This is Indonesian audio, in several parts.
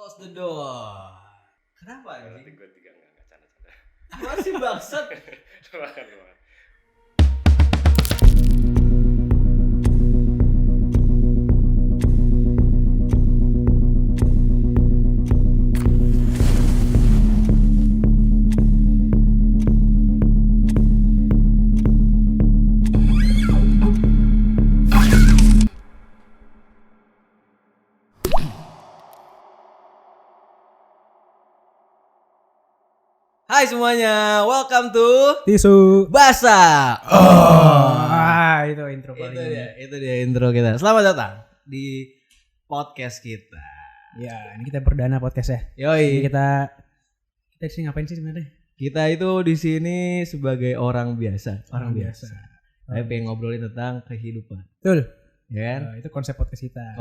Close the door. Kenapa ya? Nanti gue tiga nggak canda-canda. Masih bangsat. Makan. Hai semuanya, welcome to Tisu Basah. Itu intro paling Itu dia intro kita. Selamat datang di podcast kita. ya, ini kita perdana podcast ya. Ini Yoi. kita sih ngapain sih sebenarnya? Kita itu di sini sebagai orang biasa. Tapi pengen ngobrolin tentang kehidupan. Betul. Ya kan? Itu konsep podcast kita.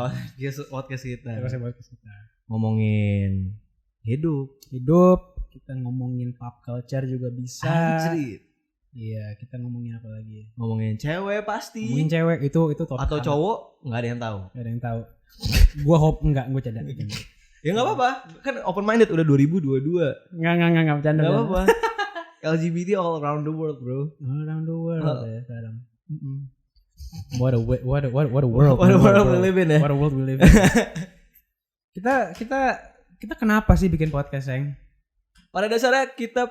Podcast kita. Konsep podcast kita. Ngomongin hidup. Kita ngomongin pop culture juga bisa. Anjrit. Iya, kita ngomongin apa lagi? Ngomongin cewek pasti. Ngomongin cewek itu topik. Atau hangat. cowok nggak ada yang tahu. Gak ada yang tahu. Gua hope enggak, gua canda. Ya nggak apa-apa. Kan open minded udah 2022. Enggak bercanda. Nggak apa-apa. LGBT all around the world, bro. All around the world ya sekarang. What a world. What a world we live in ya. What a world we live in. Kita kenapa sih bikin podcast, Seng? Pada dasarnya kita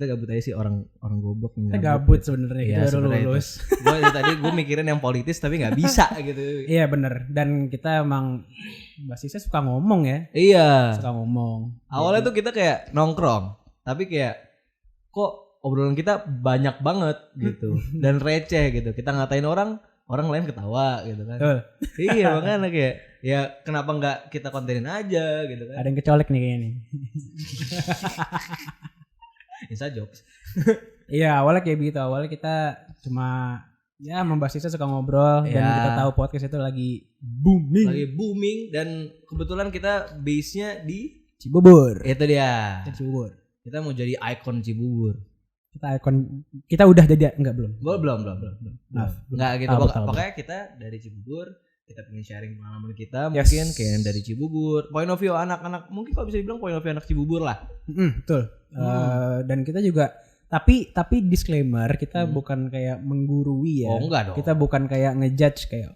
gabut aja sih orang goblok. Kita gabut sebenarnya. Iya, Kita udah sebenarnya lulus. Gue tadi mikirin yang politis tapi nggak bisa gitu. Iya bener. Dan kita emang basisnya suka ngomong ya. Iya. Suka ngomong. Awalnya tuh kita kayak nongkrong, tapi kayak kok obrolan kita banyak banget gitu dan receh gitu. Kita ngatain orang lain ketawa gitu kan. Iya makanya kayak ya kenapa nggak kita kontenin aja gitu kan. Ada yang kecolek nih kayaknya nih. Inside jokes. Iya awalnya kayak begitu. Awalnya kita cuma ya membahasnya suka ngobrol. Dan Ya. kita tahu podcast itu lagi booming. Lagi booming dan kebetulan kita base-nya di Cibubur. itu dia. Cibubur. Kita mau jadi ikon Cibubur. Kita udah jadi enggak belum? Belum. Maaf. Enggak gitu. Pokoknya kita dari Cibubur, kita pengen sharing pengalaman kita mungkin kayak dari Cibubur. Point of view anak-anak, mungkin kalau bisa dibilang point of view anak Cibubur lah. Betul. Dan kita juga tapi disclaimer kita bukan kayak menggurui ya. Oh, enggak dong. Kita bukan kayak ngejudge kayak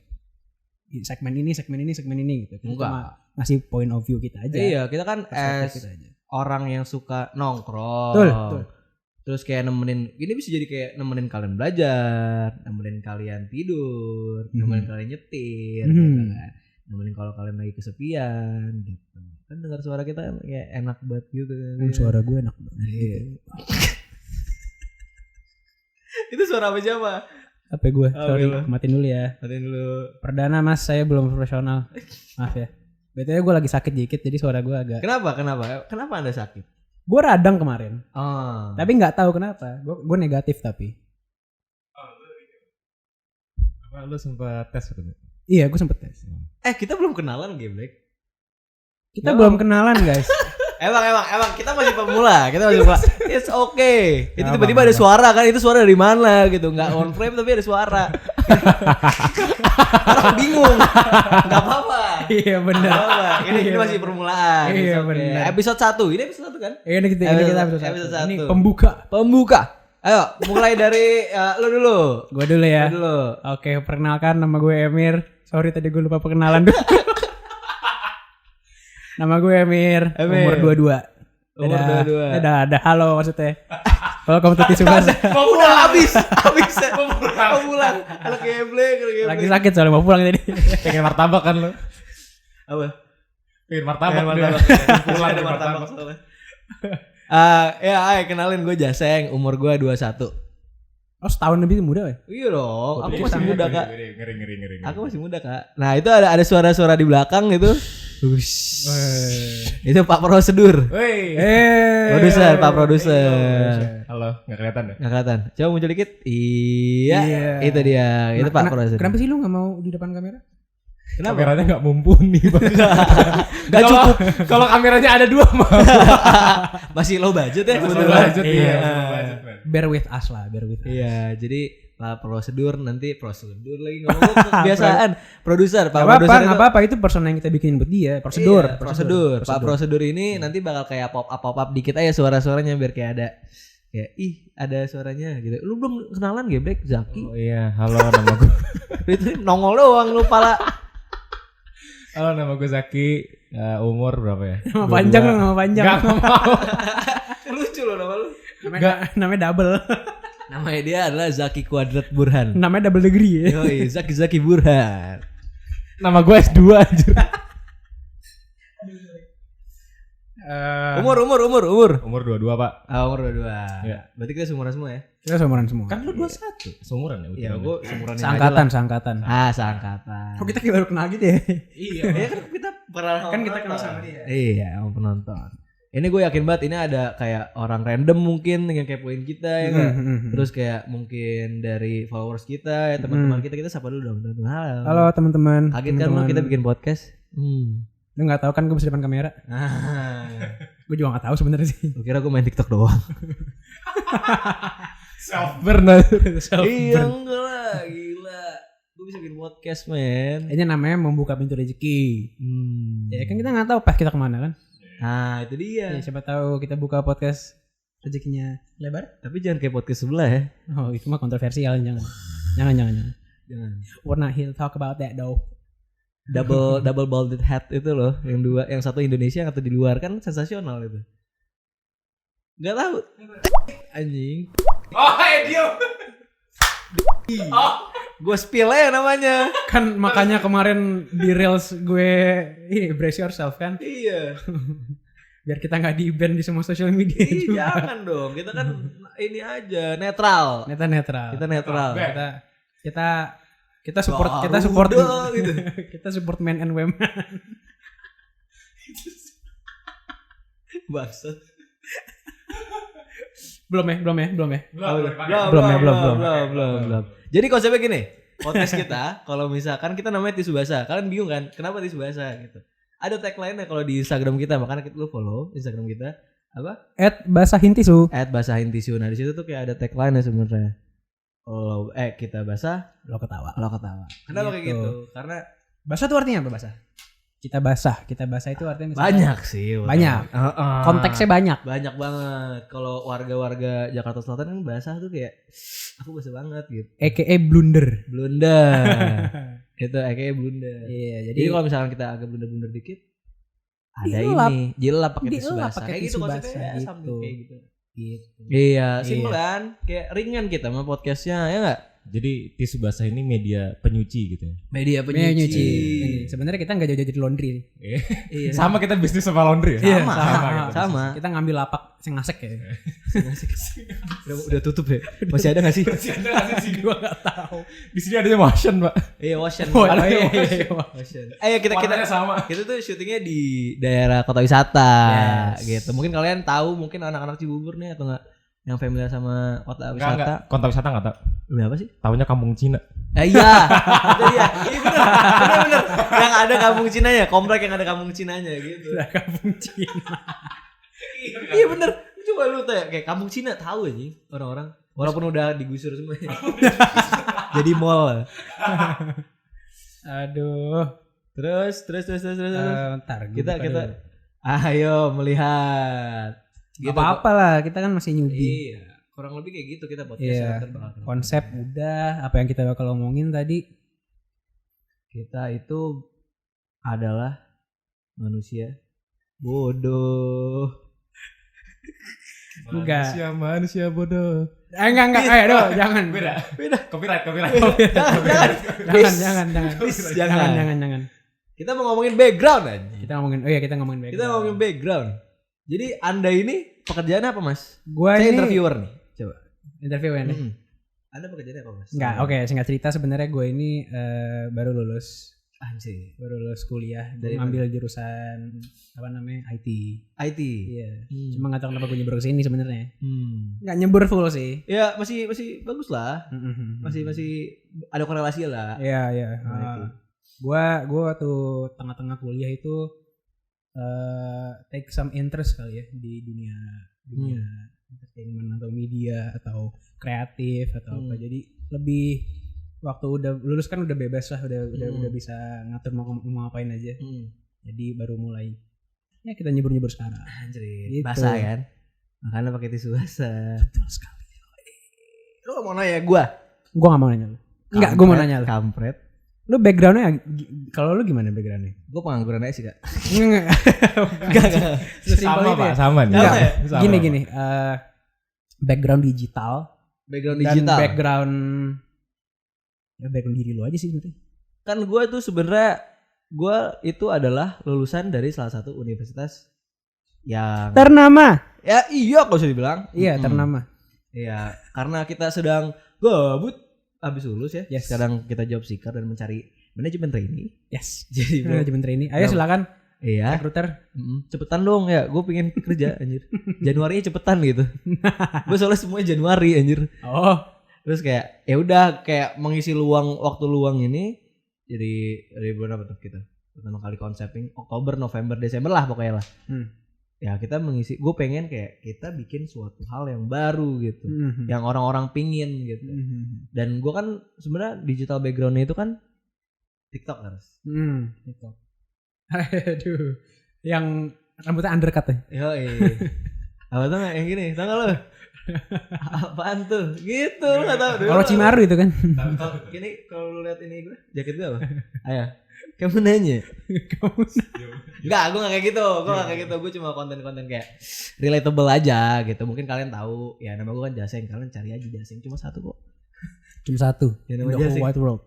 segmen ini gitu. Kita Enggak. cuma ngasih point of view kita aja. Iya, kita kan Perspektif as kita aja. orang yang suka nongkrong. Betul. Terus kayak nemenin, ini bisa jadi kayak nemenin kalian belajar, nemenin kalian tidur, nemenin kalian nyetir, gitu kan. Nemenin kalau kalian lagi kesepian gitu. Kan dengar suara kita kan kayak enak banget gitu kan. Suara gue enak banget. Iya. Itu suara apa siapa? HP gue. Sorry, lo. matiin dulu ya. Matiin dulu. Perdana Mas, saya belum profesional. Maaf ya. BTW gue lagi sakit dikit jadi suara gue agak. Kenapa Anda sakit? Gue radang kemarin. Oh. Tapi nggak tahu kenapa. Gue negatif tapi. Apa lu sempat tes gitu? Iya, gue sempet tes. Kita belum kenalan Geblek. Kita belum kenalan, guys. Emang kita masih pemula. It's okay. Itu tiba-tiba ada suara kan, itu suara dari mana gitu. Enggak on frame tapi ada suara. Orang bingung. Enggak apa-apa. Iya benar. Ini masih permulaan. Iya, It's okay. benar. Episode 1. Ini episode 1 kan? Ini kita Episode ini 1. pembuka. Ayo, mulai dari lu dulu. Gue dulu ya. Lu dulu. Oke, perkenalkan nama gue Emir. Sorry tadi gue lupa perkenalan dulu. Nama gue Emir. Umur 22. Umur 22. Dadah. Halo maksudnya. Welcome to Tisu Basah. Udah habis. Mau pulang. Anak Geblek. Lagi sakit soalnya mau pulang tadi. Pengen martabak kan lu? Apa? Pengen martabak. Pulang ada martabak soalnya. Kenalin gue Jaseng, umur gue 21. Oh, setahun lebih muda ya? Iya dong, aku Iya, masih sama. muda kak. Ngeri. Aku masih muda kak. Nah itu ada suara-suara di belakang gitu. Itu Pak Prosedur. Woi. Produser, Pak Produser. Halo, enggak kelihatan ya? Nggak kelihatan. Coba muncul dikit. Iya. Itu dia. Itu Pak Prosedur. Kenapa sih lu gak mau di depan kamera? Kenapa? Kameranya enggak mumpuni, Bang. Gak cukup. Kalau kameranya ada 2 mah. Masih low budget ya. Low kebetulan. budget, Iya. low budget, man. Bear with us lah, bear with us. Iya. Jadi prosedur nanti prosedur lagi ngomong kebiasaan produser Pak Gak produser itu apa-apa itu persona yang kita bikin buat dia. Prosedur. iya, prosedur Pak prosedur ini nanti bakal kayak pop up dikit aja suara-suaranya biar kayak ada kayak ada suaranya gitu. Lu belum kenalan geblek Zaki. Oh iya, halo nama gue. Itu nongol doang lu pala. Halo nama gue Zaki. Umur berapa ya? Nama panjang lo, nama panjang. Gak mau. Lucu loh nama lu. Namanya double. Namanya dia adalah Zaki Kuadrat Burhan. Namanya double degree ya. Yoi, Zaki Burhan. Nama gue S2 anjir. Umur. Umur 22, Pak. Umur 22. Iya. Berarti kita seumuran semua ya? Kita seumuran semua. Kan lu 21. Seumuran ya? Iya, gue seumuran ini Seangkatan. seangkatan. Kok kita kayak baru kenal gitu ya? Iya. Ya kan kita pernah Kan kita kenal sama dia. Iya, sama penonton. Ini gue yakin banget ini ada kayak orang random mungkin yang kepoin kita ya kan. Terus kayak mungkin dari followers kita ya teman-teman kita sapa dulu dong. Halo teman-teman. Kaget kan lu kita bikin podcast? Lu nggak tahu kan gue bisa depan kamera? Gue juga nggak tahu sebenarnya sih. Lu kira gue main TikTok doang? Self-burn. Iya enggak lah, gila. Gue bisa bikin podcast men. Ini namanya membuka pintu rezeki. Ya kan kita nggak tahu pas kita kemana kan? Nah itu dia. Ya, siapa tahu kita buka podcast rezekinya lebar. Tapi jangan kayak podcast sebelah ya. Oh itu mah kontroversial jangan. Jangan. We're not here to talk about that though. Double balded hat itu loh, yang dua, yang satu Indonesia, yang satu di luar kan sensasional itu. Gak tahu. Anjing. Oh, dia. Gue spill aja namanya. Kan makanya kemarin di reels gue brace yourself kan. Iya. Biar kita nggak di ban di semua sosial media. Jangan dong. Kita kan ini aja netral. Netral. Kita netral. Kita support gitu. Kita support men and women. Bangsat. Belum ya. Belum. Jadi konsepnya gini, podcast kita kalau misalkan kita namanya tisu basah, kalian bingung kan kenapa tisu basah gitu. Ada tagline-nya kalau di Instagram kita, makanya lu follow Instagram kita apa? @basahintisu. @basahintisu. Nah, di situ tuh kayak ada tagline-nya sebenarnya. Kalau kita basah, Lo ketawa. Kenapa kayak gitu? Karena basah itu artinya apa basah? Kita basah itu artinya misalnya, banyak sih. Banyak. Konteksnya banyak. Banyak banget. Kalau warga-warga Jakarta Selatan kan basah tuh kayak aku basah banget gitu. AKA blunder. Itu AKA blunder. Iya, jadi kalau misalkan kita agak blunder dikit ada jilap pakai tisu basah. Kayak gitu konsepnya gitu. Kayak gitu. Iya, simpel kan? Kayak ringan kita sama podcastnya, ya nggak? Jadi tisu basah ini media penyuci gitu ya. Media penyuci. Sebenarnya kita nggak jauh-jauh dari laundry. Iya. Sama kita bisnis sama laundry ya? Sama. Kita ngambil lapak yang ngasek ya. udah tutup ya? Masih ada nggak sih? Masih ada nggak sih? Gua nggak tahu. Di sini adanya Washen, Pak. Iya, Washen. Washen. Kita sama. Kita tuh syutingnya di daerah kota wisata gitu. Mungkin kalian tahu, mungkin anak-anak Cibubur nih atau enggak yang familiar sama kota wisata. Enggak. Kota wisata enggak tahu. Ini apa sih? Taunya kampung Cina. Iya. Itu dia. Iya benar. Yang ada kampung Cinanya, komplek yang ada kampung Cinanya gitu. Kampung Cina. Iya benar. Coba lu tanya kayak kampung Cina tahu aja orang-orang. Walaupun udah digusur semua. Jadi mall. Aduh. Terus. Ntar Kita ayo melihat. Gitu. Apa-apa lah, kita kan masih newbie. Iya. Kurang lebih kayak gitu kita podcast. Konsep udah, apa yang kita bakal ngomongin tadi? Kita itu adalah manusia bodoh. Manusia bodoh. Enggak. Ayo, jangan. Beda. Copyright. Jangan. Kita mau ngomongin background aja. Kita ngomongin background. Jadi Anda ini pekerjaannya apa, Mas? Saya interviewer nih. Coba. Interview ya. Anda pekerjaannya apa, Mas? Enggak, oke, singkat cerita sebenarnya gue ini baru lulus kuliah dari ngambil jurusan apa namanya? IT. Iya. Cuma enggak tahu kenapa gue nyebur ke sini sebenarnya. Enggak nyebur full sih. Ya, masih bagus lah. Masih ada korelasi lah. Iya. Gua waktu tengah-tengah kuliah itu take some interest kali ya di dunia entertainment atau media atau kreatif atau apa. Jadi lebih waktu udah lulus kan udah bebas lah, udah bisa ngatur mau ngapain aja. Jadi baru mulai ya kita nyebur sekarang. Anjir, gitu. basah kan? Makanya pakai tisu basah. Betul sekali. Lu mau nanya gua Gak mau nanya lu. Enggak, gua mau nanya lu. Kampret. Lu backgroundnya, kalau lu gimana backgroundnya? Gua pengangguran aja sih, Kak. Enggak. Sama Pak, sama nih. Enggak, Sama, gini. Background digital. Background Dan digital. background diri lu aja sih berarti. Kan gua tuh sebenarnya gua itu adalah lulusan dari salah satu universitas yang Ternama. ya iya kok bisa dibilang. Iya, ternama. Iya, karena kita sedang gabut habis lulus ya. Yes. Sekarang kita job seeker dan mencari manajemen trainee. Yes. Jadi Manajemen trainee. Ayo silakan. iya. Recruiter. Cepetan dong ya, gue pengen kerja anjir. Januarinya cepetan gitu. Gue soalnya semuanya Januari anjir. Oh. Terus kayak ya udah kayak mengisi waktu luang ini. Jadi dari bulan apa tuh kita? Pertama kali konseping Oktober, November, Desember lah pokoknya lah. Ya kita mengisi, gue pengen kayak kita bikin suatu hal yang baru gitu, yang orang-orang pingin gitu. Dan gue kan sebenarnya digital backgroundnya itu kan TikTok harus. TikTok. Aduh, yang rambutnya undercut ya? Yoi. Apa tuh yang gini, tau gak lo? Apaan tuh? Gitu lo gak tau. Kalau Cimaru itu kan. Gini kalau lu lihat ini gue, jaket gue apa? Ayo. Kamu nanya. Enggak, gue gak kayak gitu. Gue cuma konten-konten kayak relatable aja gitu. Mungkin kalian tahu. Ya nama gue kan Jaseng. Kalian cari aja Jaseng. Cuma satu kok. Cuma satu. Ya, The whole wide world.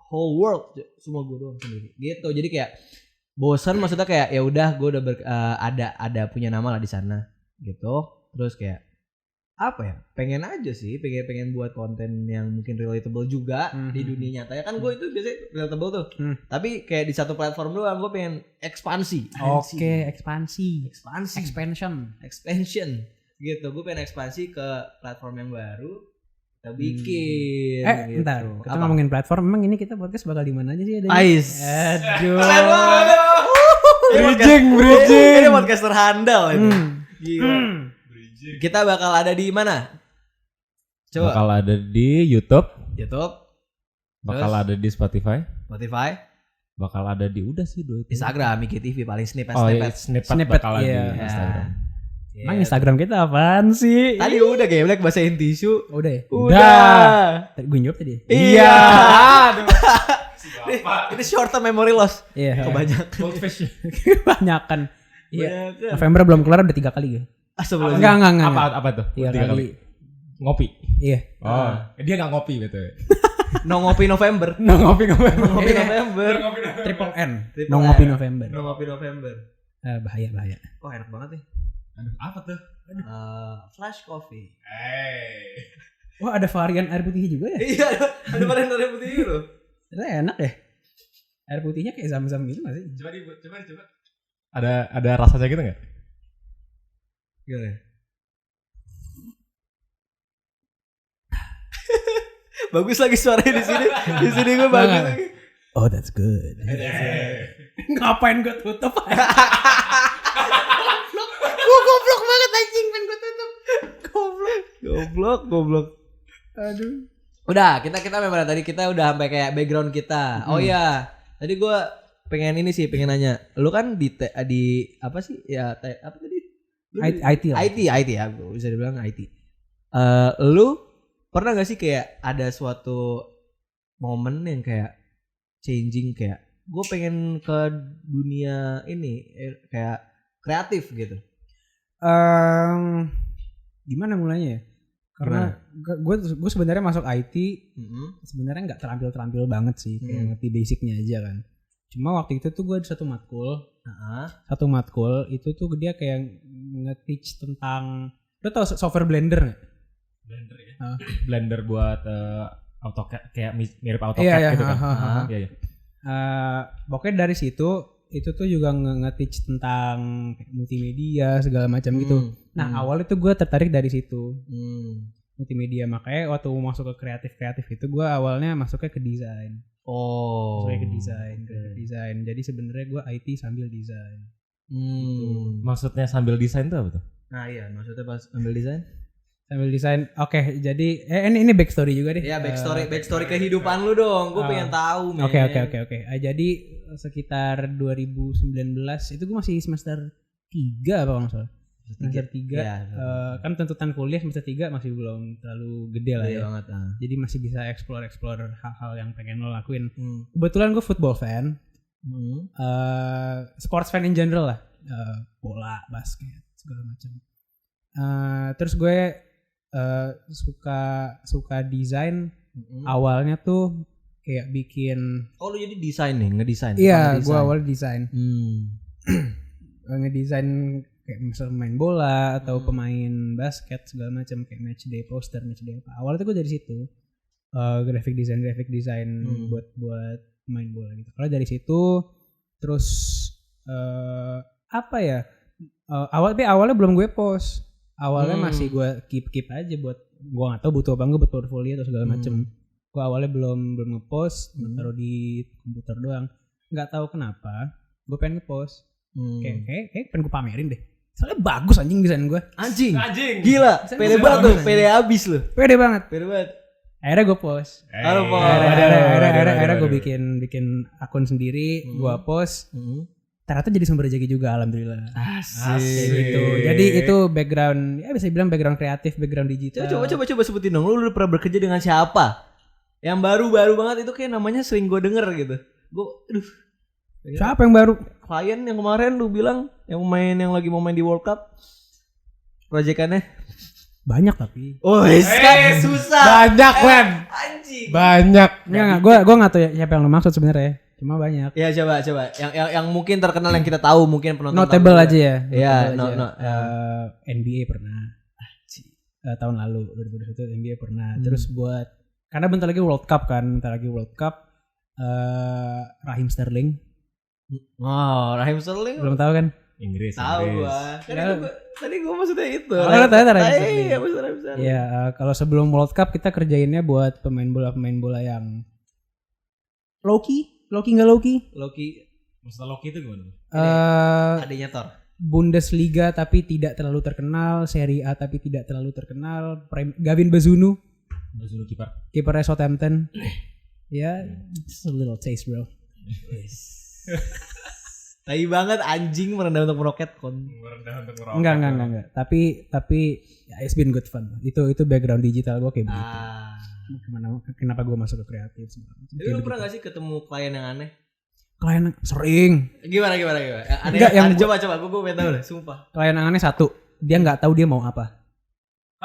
Whole world. Semua gue doang sendiri. Gitu. Jadi kayak bosan, maksudnya kayak ya udah gue udah ada punya nama lah di sana. Gitu. Terus kayak apa ya, pengen aja sih pengen buat konten yang mungkin relatable juga di dunia nyata ya kan. Gue itu biasanya relatable tuh, tapi kayak di satu platform doang. Gue pengen ekspansi. Oke, ekspansion gitu. Gue pengen ekspansi ke platform yang baru kita bikin gitu. Bentar, kita ngomongin platform, emang ini kita podcast bakal di mana aja sih? Ais. Aduh. Bridging. Ini podcast terhandal ini. Gila. Kita bakal ada di mana? Coba. Bakal ada di YouTube. Terus? Bakal ada di Spotify. Bakal ada di udah sih dua itu. Instagram, IGTV paling snippet. Snippet bakal ada iya. di Instagram. Emang Instagram kita apaan sih? Tadi udah geblek bahasain tisu. Udah ya? Udah. Gue jawab tadi. Iya. Aduh. Ini short term memory loss. Iya. Kebanyakan. Kebanyakan. Iya. November belum kelar udah 3 kali gitu. Sebelumnya. Enggak. Apa tuh? 3 kali. Ngopi. Iya. Oh, dia enggak ngopi betul. No ngopi November. No ngopi November. Ngopi November. Triple N. Triple No N. ngopi November. No ngopi November. Bahaya. Kok enak banget nih. Aduh, apa tuh? Flash coffee. Wah, ada varian air putih juga ya? Iya, ada varian air putih loh. Ternyata enak ya. Air putihnya kayak zam-zam gitu gak sih? Coba. Ada rasanya gitu enggak? Gimana? Bagus lagi suaranya di sini. Di sini gue bagus lagi. Oh, that's good. Ngapain gue tutup? Gue goblok banget anjing, pengen gue tutup. Goblok. Aduh. Udah, kita memang tadi kita udah sampai kayak background kita. Oh iya, tadi gue pengen nanya. Lu kan di apa sih? Ya, apa tadi? IT ya, bisa dibilang IT. Lu pernah gak sih kayak ada suatu momen yang kayak changing, kayak gue pengen ke dunia ini kayak kreatif gitu? Gimana mulainya ya? Karena gue sebenarnya masuk IT sebenarnya nggak terampil banget sih, kayak ngerti basicnya aja kan. Cuma waktu itu tuh gue ada satu matkul itu tuh dia kayak nge-teach tentang, lo tau software Blender nggak? Blender ya. Blender buat AutoCAD, kayak mirip AutoCAD gitu kan. Iya. Pokoknya dari situ itu tuh juga nge-teach tentang multimedia segala macam gitu. Nah awalnya tuh gue tertarik dari situ, multimedia. Makanya waktu masuk ke kreatif itu gue awalnya masuknya ke desain. Masuknya ke desain. Jadi sebenarnya gue IT sambil desain. Maksudnya sambil desain tuh apa tuh? Nah iya, maksudnya pas sambil desain. Sambil desain. Oke, jadi ini backstory juga deh. Iya, backstory kehidupan lu dong. Gue pengen tahu, men. Oke. Jadi sekitar 2019 itu gue masih semester 3 apa nggak salah. Semester 3 ya, kan tuntutan kuliah semester 3 masih belum terlalu gede lah ya. Banget, Jadi masih bisa explore hal-hal yang pengen lo lakuin. Kebetulan gue football fan. Sports fan in general lah. Bola, basket, segala macam. Terus gue suka desain. Awalnya tuh kayak bikin. Oh, lu jadi desain nih, ngedesain? Iya, gue awal desain. Ngedesain kayak misalnya main bola atau pemain basket segala macam, kayak match day poster, match day apa. Awalnya tuh gue dari situ. Graphic design buat main bola gitu. Kalau dari situ terus apa ya? Awalnya belum gue post. Awalnya masih gue keep aja buat gue nggak tahu butuh apa enggak buat portfolio atau segala macem. Gue awalnya belum ngepost, taruh di komputer doang. Nggak tahu kenapa gue pengen ngepost. Kayak pengen gue pamerin deh. Soalnya bagus anjing desain gue. Anjing. Gila. Pede banget tuh. Pede abis lu. Pede banget. Akhirnya gue post. Akhirnya gue bikin akun sendiri, gue post. Ternyata jadi sumber rezeki juga, alhamdulillah. Asik gitu. Jadi itu background, ya bisa bilang background kreatif, background digital. Coba sebutin dong. Lu udah pernah bekerja dengan siapa? Yang baru banget itu kayak namanya sering gue denger gitu. Siapa yang baru? Klien yang kemarin lu bilang yang lagi mau main di World Cup. Proyekannya banyak tapi. Susah. Banyak, Wen. Anjing. Banyak. Enggak, gue enggak tahu siapa yang lu maksud sebenarnya. Cuma banyak. Ya coba. Yang mungkin terkenal yang kita tahu, mungkin penonton. Notable aja ya. Iya, NBA pernah. Tahun lalu 2021 NBA pernah. Terus buat karena bentar lagi World Cup kan, Raheem Sterling. Oh, Raheem Sterling. Belum tahu kan? Inggris. Tahu gua. Tadi gua maksudnya itu. Raheem Sterling. Iya, Raheem Sterling. Iya, kalau sebelum World Cup kita kerjainnya buat pemain bola yang Loki. Maksudnya Loki itu gimana? Adanya Thor. Bundesliga tapi tidak terlalu terkenal, Serie A tapi tidak terlalu terkenal. Gavin Bazunu kipernya Southampton. Ya, just a little taste, bro. Tai banget anjing, merendah untuk meroket Enggak. Tapi ya, it's been good fun. Itu background digital gue kayak begitu. Kenapa gue masuk ke kreatif sebenarnya. Tapi lu pernah gak sih ketemu klien yang aneh? Klien sering. Gimana? Aneh. Enggak, yang coba gue pengen tahu deh, sumpah. Klien yang aneh satu, dia nggak tahu dia mau apa.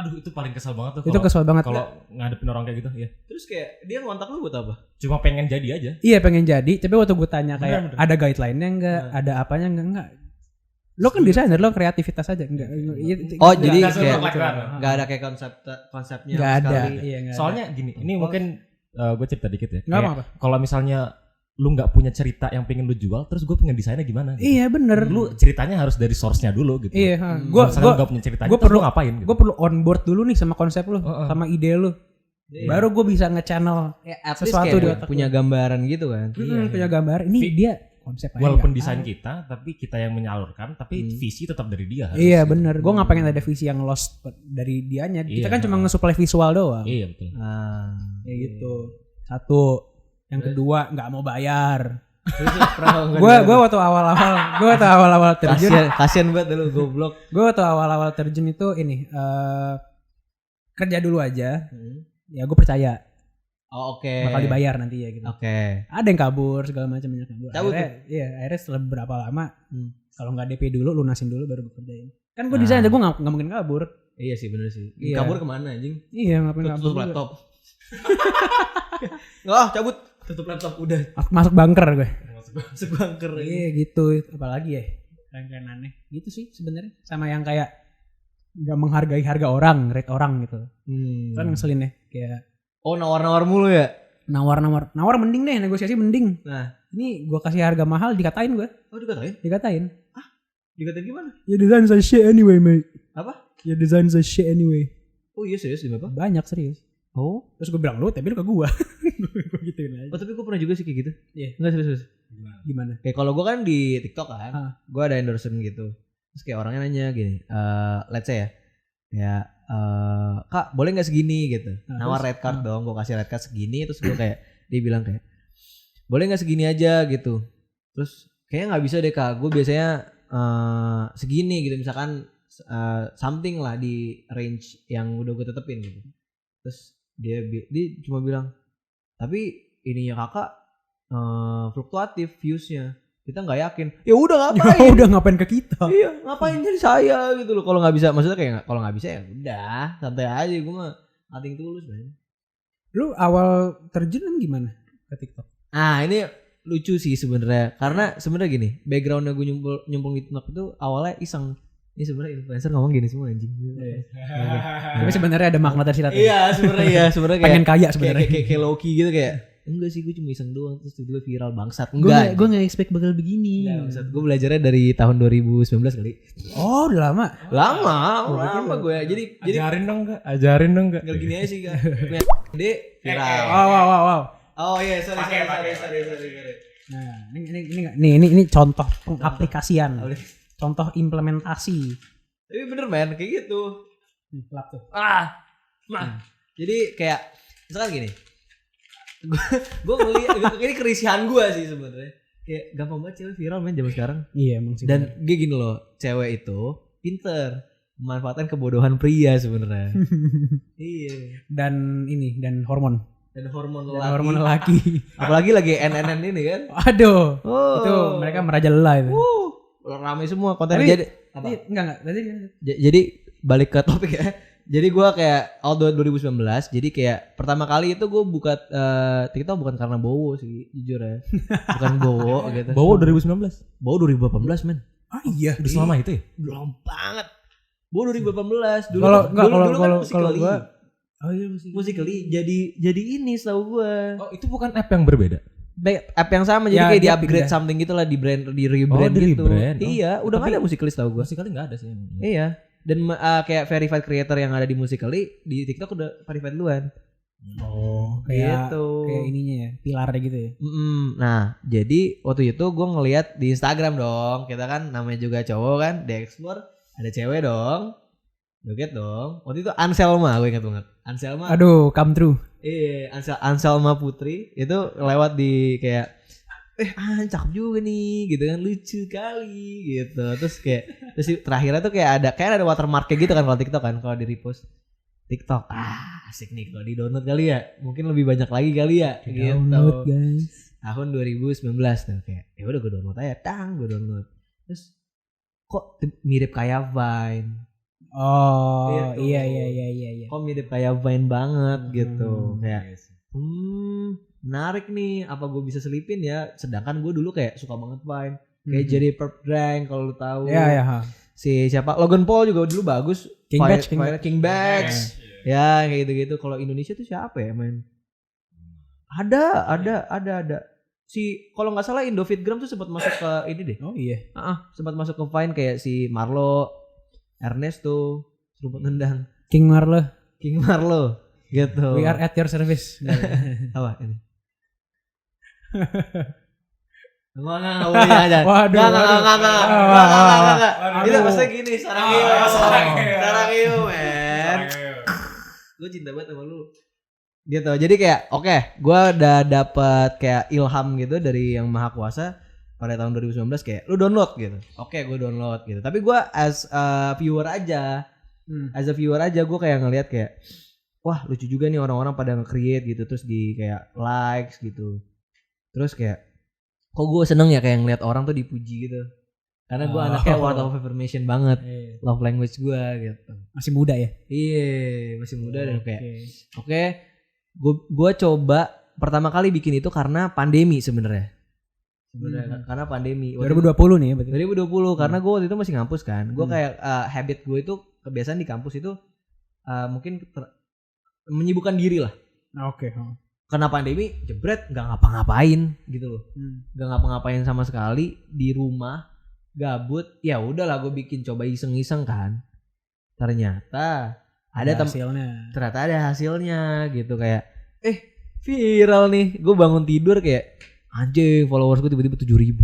Aduh, itu paling kesel banget tuh. Itu kesel banget kalau ngadepin orang kayak gitu, ya. Terus kayak dia ngontak lu buat apa? Cuma pengen jadi aja. Iya, pengen jadi. Tapi waktu gue tanya kayak ada guideline-nya enggak, ada apanya enggak. Lo kan desainer, lo kreativitas aja enggak. Jadi kayak enggak ada kayak konsepnya enggak ada. Iya, soalnya gini, ini mungkin gue cerita dikit ya. Enggak apa-apa. Kalau misalnya lu nggak punya cerita yang pengen lu jual, terus gue pengen desainnya gimana? Gitu. Iya bener. Lu ceritanya harus dari source-nya dulu gitu. Iya. Gue nggak punya ceritanya. Gue perlu ngapain? Gitu. Gue perlu on board dulu nih sama konsep lu, sama ide lu. Iya. Baru gue bisa nge-channel sesuatu di otak. Punya gambaran gitu kan? Punya gambar. Ini dia konsep. Walaupun desain kita, tapi kita yang menyalurkan, tapi visi tetap dari dia. Iya bener. Gue nggak pengen ada visi yang lost dari dianya. Kita kan cuma nge-supply visual doang. Iya betul. Kayak gitu. Satu. Yang kedua nggak mau bayar. Gue waktu awal-awal terjun kasian banget dulu goblok. Gue waktu awal-awal terjun itu ini kerja dulu aja. Ya gue percaya. Oke. Bakal dibayar nanti ya gitu. Oke. Ada yang kabur segala macam banyak kabur. Akhirnya setelah beberapa lama kalau nggak DP dulu lunasin dulu baru gue kerjain. Kan gue desain aja gue nggak mungkin kabur. Iya sih bener sih. Iya. Kabur kemana anjing? Iya ngapain kabur? Tutup laptop. Cabut. Tutup laptop udah. Masuk bunker gue. Masuk bunker. Iya gitu. Apalagi ya keren-keren aneh. Gitu sih sebenarnya. Sama yang kayak nggak menghargai harga orang, rate orang gitu. Kan ngeselin ya. Kayak nawar-nawar mulu ya. Nawar mending deh, negosiasi mending. Nah, ini gue kasih harga mahal dikatain gue. Oh dikatain? Dikatain gimana? You design the shit anyway mate. Apa? You design the shit anyway. Oh iya serius apa? Banyak serius. Oh, terus gue bilang lu tapi lu ke gue. Gue gituin aja. Oh tapi gue pernah juga sih kayak gitu. Iya. Enggak serius. Gimana? Kayak kalau gue kan di TikTok kan, gue ada endorsement gitu. Terus kayak orangnya nanya gini, let's say ya Kak boleh nggak segini gitu, nawar red card dong, gue kasih red card segini, terus gue kayak dia bilang kayak boleh nggak segini aja gitu, terus kayaknya nggak bisa deh Kak, gue biasanya segini gitu, misalkan something lah di range yang udah gue tetepin gitu. Terus dia cuma bilang tapi ininya kakak fluktuatif viewsnya, kita nggak yakin. Ya udah ngapain? Ya udah ngapain ke kita? Iya ngapain jadi saya gitu loh. Kalau nggak bisa, maksudnya kayak kalau nggak bisa ya udah santai aja, gue mah nothing tulus man. Lu awal terjun kan gimana ke TikTok? Ini lucu sih sebenarnya, karena sebenarnya gini, backgroundnya gue nyumpung di TikTok itu awalnya iseng. Ini sebenarnya influencer ngomong gini semua anjing. Tapi sebenarnya ada makna tersirat. Iya sebenarnya kayak pengen kaya sebenarnya. Kayak Loki gitu kayak. Enggak sih, gue cuma iseng doang, terus tiba-tiba viral bangsat. Enggak. Gue gak expect bakal begini. Bangsat, gue belajarnya dari tahun 2019 kali. Oh udah lama? Lama gue. Jadi ajarin dong Kak. Gak gini aja sih Kak. Gede viral. Wow. Oh iya, sorry. Nah, ini contoh pengaplikasian. Contoh implementasi. Tapi bener men, kayak gitu. Lap tuh. Jadi kayak misalkan gini. Gue ngeliat ini kerisihan gue sih sebenarnya. Kayak gampang banget cewek viral men zaman sekarang. Iya emang sih. Dan gue gini loh, cewek itu pinter memanfaatkan kebodohan pria sebenarnya. Iya. Dan hormon lelaki. Apalagi lagi NNN ini kan. Aduh. Itu mereka merajalela itu. Ramai semua konten. Jadi apa? Enggak. Jadi balik ke topik ya. Jadi gue kayak awal 2019. Jadi kayak pertama kali itu gue buka TikTok bukan karena Bowo sih, jujur ya. Bukan Bowo gitu. Bowo 2019. Bowo 2018 men. Iya. Udah selama itu ya? Belum banget. Bowo 2018. Dulu Kalau gue Musical.ly jadi ini setahu gue. Oh itu bukan app yang berbeda? App yang sama, jadi kayak di upgrade something gitu lah, di rebrand gitu. Iya, udah nggak ada Musical.ly setahu gue. Musical.ly nggak ada sih. Iya. Dan kayak verified creator yang ada di Musical.ly di TikTok udah verified duluan. Oh, kayak gitu. Kayak ininya ya, pilarnya gitu ya. Nah, jadi waktu itu gue ngeliat di Instagram dong, kita kan namanya juga cowok kan, di explore ada cewek dong, joget dong. Waktu itu Anselma, gue ingat banget. Anselma. Aduh, come true. Iya, Anselma Putri itu lewat di kayak cakep juga nih gitu kan, lucu kali gitu. Terus terakhirnya tuh kayak ada watermarknya gitu kan kalau TikTok kan, kalau di repost TikTok. Asik nih kalau di download kali ya, mungkin lebih banyak lagi kali ya gitu. Download guys. Tahun 2019 tuh kayak ya udah gue download aja, gue download. Terus kok mirip kayak Vine. Oh gitu. Iya. Kok mirip kayak Vine banget gitu. Kayak menarik nih, apa gue bisa selipin ya. Sedangkan gue dulu kayak suka banget Vine. Kayak jadi Perp Drang kalau lu tahu. Iya. Si siapa? Logan Paul juga dulu bagus. King Batch. Ya kayak gitu-gitu. Kalau Indonesia tuh siapa ya main? Ada. Si kalau nggak salah Indofitgram tuh sempat masuk ke ini deh. Oh iya. Sempat masuk ke Vine kayak si Marlo, Ernesto, Seruput Nendang. King Marlo gitu. We are at your service. Apa ini? Enggak. Waduh. Itu maksudnya gini, sarang hiu, men. Gue cinta banget sama lu. Gitu. Jadi kayak oke, gue udah dapet kayak ilham gitu dari Yang Maha Kuasa pada tahun 2019 kayak lu download gitu. Oke, gue download gitu. Tapi gue as a viewer aja. Gue kayak ngelihat kayak wah, lucu juga nih orang-orang pada nge-create gitu, terus di kayak likes gitu. Terus kayak kok gue seneng ya kayak ngeliat orang tuh dipuji gitu. Karena gue anaknya word of affirmation banget. Love language gue gitu. Masih muda ya? Iya, masih muda dan kayak oke, gue coba pertama kali bikin itu karena pandemi sebenarnya. Karena pandemi. 2020 nih ya berarti. 2020 karena gue waktu itu masih ngampus kan. Gue kayak habit gue itu kebiasaan di kampus itu mungkin menyibukkan diri lah. Oke. Karena pandemi jebret nggak ngapa-ngapain gitu loh. Nggak ngapa-ngapain sama sekali di rumah, gabut. Ya udahlah gue bikin coba iseng-iseng kan. Ternyata ada hasilnya gitu kayak viral nih. Gue bangun tidur kayak anjing followers gue tiba-tiba 7.000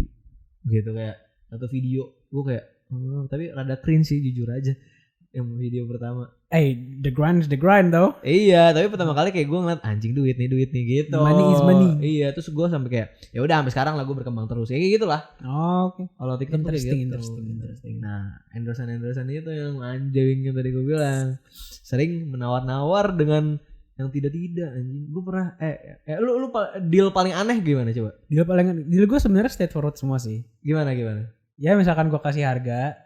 gitu kayak satu video. Gue kayak tapi rada cringe sih jujur aja. Yang video pertama. The grind is the grind though. Iya, tapi pertama kali kayak gue ngeliat anjing duit nih gitu. Money is money. Iya, terus gue sampai kayak ya udah sampai sekarang lagu berkembang terus. Ya kayak gitulah. Oke. Kalau TikTok Interesting. Nah, endorse-endorse itu yang anjing yang tadi gue bilang. Sering menawar-nawar dengan yang tidak anjing. Gue pernah lu deal paling aneh gimana coba? Deal gue sebenarnya straightforward semua sih. Gimana? Ya misalkan gue kasih harga,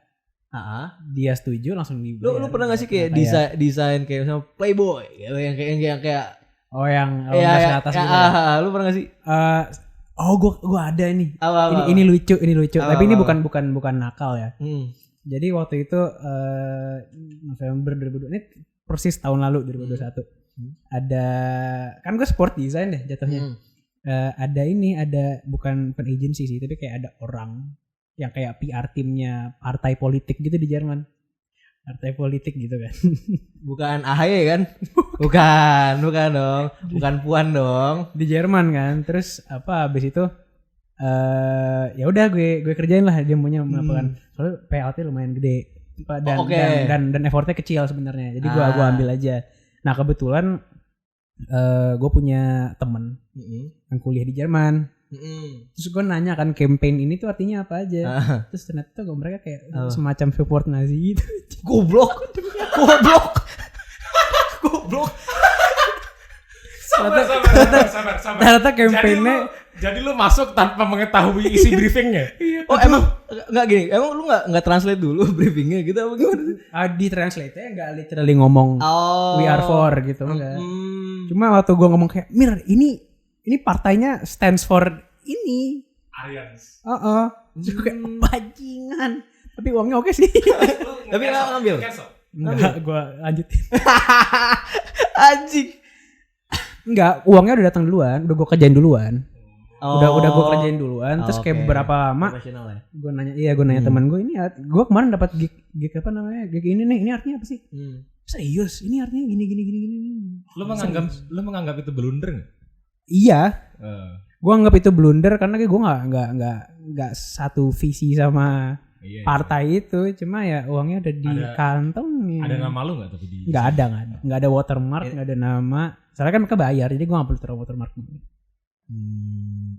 dia setuju langsung dibayar. Lu pernah gak sih kayak desain kayak sama Playboy gitu, yang kayak yang ke atas gitu ya? Lu pernah gak sih? Gue ada ini. Ini lucu. Tapi ini bukan nakal ya. Jadi waktu itu November 2020 ini persis tahun lalu 2021. Ada kan gue sport design deh jatuhnya. Ada bukan agency sih, tapi kayak ada orang yang kayak PR timnya partai politik gitu di Jerman. Partai politik gitu kan. Bukan AHY kan? bukan dong. Bukan Puan dong. Di Jerman kan. Terus abis itu ya udah gue kerjain lah dia maunya apa kan. Soalnya payoutnya lumayan gede. Dan effortnya kecil sebenarnya. Jadi gue ambil aja. Nah, kebetulan gue punya temen yang kuliah di Jerman. Terus gue nanya kan campaign ini tuh artinya apa aja. Terus ternyata tuh mereka kayak semacam support Nazi gitu. Goblok. Ternyata campaignnya. Jadi lu masuk tanpa mengetahui isi briefingnya. Emang nggak gini? Emang lu nggak translate dulu briefingnya gitu apa gimana? Di translate-nya nggak literally ngomong we are for gitu enggak. Cuma waktu gue ngomong kayak Mir ini partainya stands for ini. Alliance. Terus kayak bajingan. Tapi uangnya oke sih. Tapi nggak ngambil. Enggak, gue lanjutin. Anjing. Enggak, uangnya udah datang duluan, udah gue kerjain duluan. Udah gue kerjain duluan, terus kayak beberapa lama gue nanya teman gue ini, gue kemarin dapat gig apa namanya, gig ini artinya apa sih? Serius, ini artinya gini. Lu menganggap itu blunder nggak? Iya, gue anggap itu blunder karena gue nggak satu visi sama partai itu, cuma ya uangnya udah di kantong. Ada nama lu nggak tapi di? Nggak ada watermark, nggak ada nama. Soalnya kan mereka bayar, jadi gue nggak perlu taruh watermark.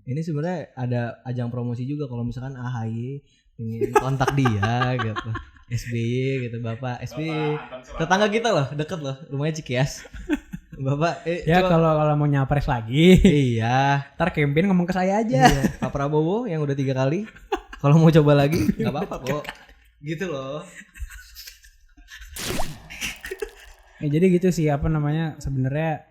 Ini sebenarnya ada ajang promosi juga kalau misalkan AHY ingin kontak dia gitu. SBY gitu, Bapak SBY tetangga kita loh, deket loh, rumahnya Cikias. Bapak ya kalau mau nyapres lagi. Iya. Ntar campaign ngomong ke saya aja. Iya. Pak Prabowo yang udah 3 kali. Kalau mau coba lagi nggak apa-apa kok. Gitu loh. Jadi gitu sih apa namanya sebenarnya.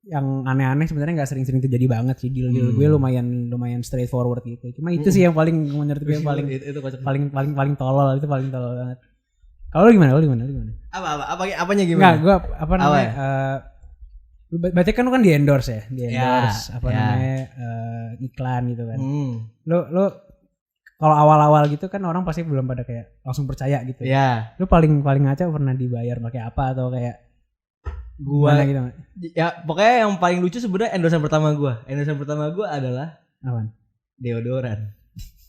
Yang aneh-aneh sebenarnya nggak sering-sering terjadi banget sih, deal gue lumayan straightforward gitu. Cuma itu sih yang paling menurut gue paling tolol, itu paling tolol banget. Kalau lu gimana? Apanya gimana? Enggak, gue apa namanya? Berarti kan lu kan di endorse namanya iklan gitu kan. Lu kalau awal-awal gitu kan orang pasti belum pada kayak langsung percaya gitu. Iya. Lu paling ngaco pernah dibayar pakai apa atau kayak gua gitu. Ya pokoknya yang paling lucu sebenarnya endorse pertama gua adalah apaan? Deodoran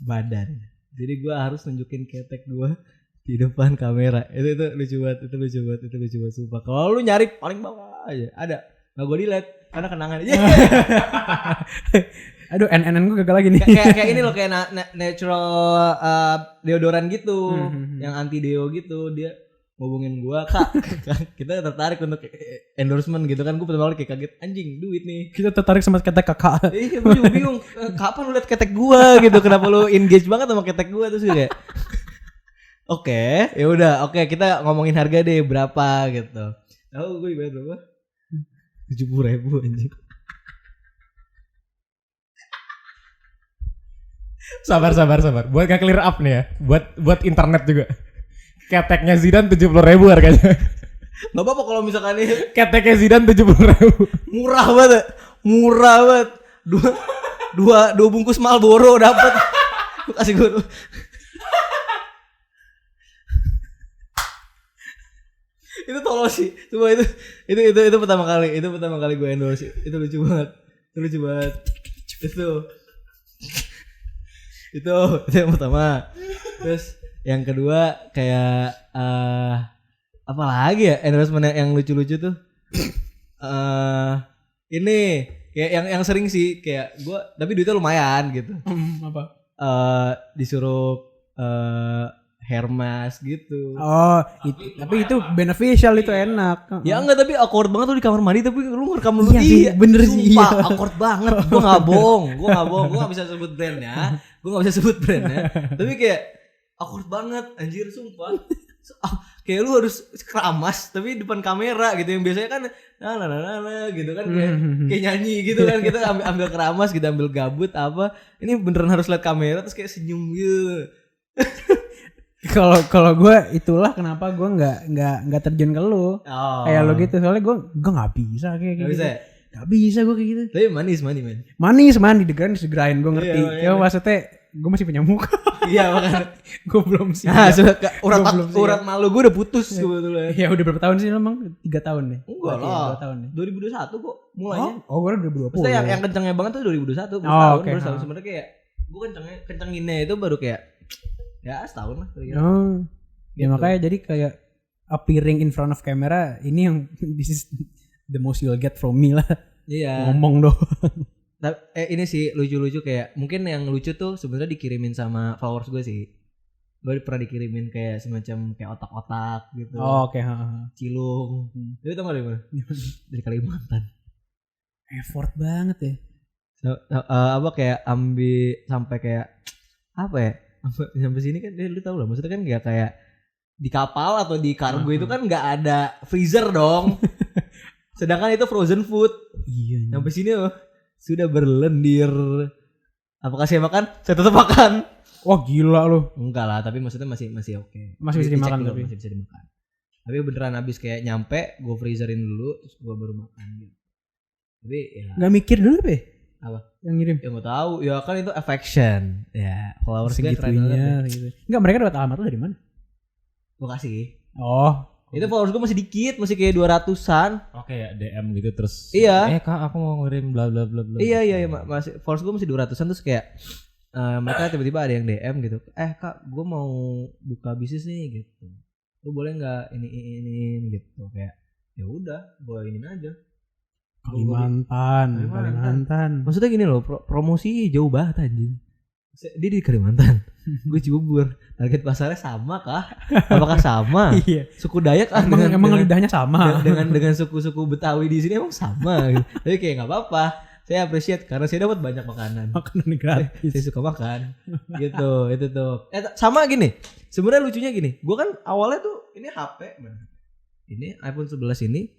badan. Jadi gua harus nunjukin ketek gua di depan kamera. Itu lucu banget, itu lucu banget sumpah. Kalau lu nyari paling bawah aja ada. Nggak gua delete karena kenangan aja. Aduh, NN gue gagal lagi nih. Kayak ini loh, kayak natural deodoran gitu, yang anti deo gitu. Dia ngobongin gua, Kak, kita tertarik untuk endorsement gitu kan. Gue pertama kali kayak kaget, anjing duit nih. Kita tertarik sama ketek kakak. Iya, gue juga bingung, kapan lu liat ketek gua gitu, kenapa lu engage banget sama ketek gua. Terus kayak oke, ya udah, oke, kita ngomongin harga deh berapa gitu. Tahu gue dibayar berapa? 70.000 anjing. Sabar. Buat gak clear up nih ya. Buat internet juga. Keteknya Zidane 70.000 harganya. Gak apa-apa kalau misalkan ini keteknya Zidane 70.000. Murah banget. Dua bungkus Marlboro dapat. Kasih gue. Itu tolol sih. Coba itu pertama kali gue endorse. Itu lucu banget. Itu yang pertama. Terus Yang kedua kayak apa lagi ya endorsement yang lucu-lucu tuh. Ini kayak yang sering sih kayak gue tapi duitnya lumayan gitu. Apa? Disuruh Hermes gitu. Oh, tapi itu beneficial, itu enak. Ya enggak, tapi awkward banget tuh di kamar mandi tapi lu ngerekam lu. Iya sih, bener sih. Sumpah, awkward banget. Gue gak bohong. Gue gak bisa sebut brandnya. Tapi kayak awkward banget anjir, sumpah. Kayak lu harus keramas tapi depan kamera gitu, yang biasanya kan nah gitu kan kayak nyanyi gitu kan, kita ambil keramas gitu, ambil gabut apa, ini beneran harus lihat kamera terus kayak senyum gitu. Kalau gue itulah kenapa gue nggak terjun ke lu kayak lo gitu, soalnya gue nggak bisa kayak gitu. Gak bisa gue kayak gitu. Tapi manis man. Manis disegerain gue ngerti. Ya maksudnya gue masih punya muka. Iya makanya gue belum siap. Urat malu gue udah putus kebetulan. Ya udah berapa tahun sih emang? 3 tahun deh. Enggak lah. 2 tahun nih. 2021 kok mulainya. Oh gue udah 2020. Maksudnya yang kencengnya banget tuh 2021. Baru setahun sebenarnya kayak gue kencenginnya itu baru kayak ya setahun lah. Oh. Ya gitu. Makanya jadi kayak appearing in front of camera ini yang this is the most you'll get from me lah. Iya. Ngomong doang. Ini sih lucu-lucu kayak mungkin yang lucu tuh sebenarnya dikirimin sama followers gue sih. Gue pernah dikirimin kayak semacam kayak otak-otak gitu. Oh, oke. Cilung. Itu tau gak dari mana? Dari Kalimantan. Effort banget ya. Apa kayak ambil sampai kayak apa ya? Sampai sini kan lu tau lah, maksudnya kan gak kayak di kapal atau di kargo itu kan gak ada freezer dong. Sedangkan itu frozen food. Iya. Sampai sini loh sudah berlendir. Apakah saya makan? Saya tetap makan. Wah gila lu. Enggak lah, tapi maksudnya masih oke. Masih bisa dimakan tapi. Masih bisa dimakan. Tapi beneran habis kayak nyampe, gue freezerin dulu, terus gue baru makan gitu. Tapi ya. Gak mikir dulu apa? Yang ngirim? Ya gak tahu. Ya kan itu affection. Ya, followers gue keren banget. Gitu. Enggak, mereka dapat alamat lu dari mana? Gue kasih. Oh. Itu followers gue masih dikit, masih kayak 200-an. Oke ya DM gitu terus. Iya. Kak aku mau ngirim bla bla bla bla. Iya masih followers gue masih 200-an terus kayak mereka tiba-tiba ada yang DM gitu. Kak, gue mau buka bisnis nih gitu. Lu boleh nggak ini gitu kayak. Ya udah, boleh ini aja. Kalimantan. Maksudnya gini loh, promosi jauh banget anjing. Dia di Kalimantan. Gue Cibubur. Target pasarnya sama kah? Apakah sama? Iya. Suku Dayak emang lidahnya sama. Dengan suku-suku Betawi di sini emang sama gitu. Tapi kayak enggak apa-apa. Saya appreciate karena saya dapat banyak makanan. Makanan gratis. Saya suka makan. Gitu, itu tuh. Sama gini. Sebenarnya lucunya gini. Gue kan awalnya tuh ini HP, ini iPhone 11 ini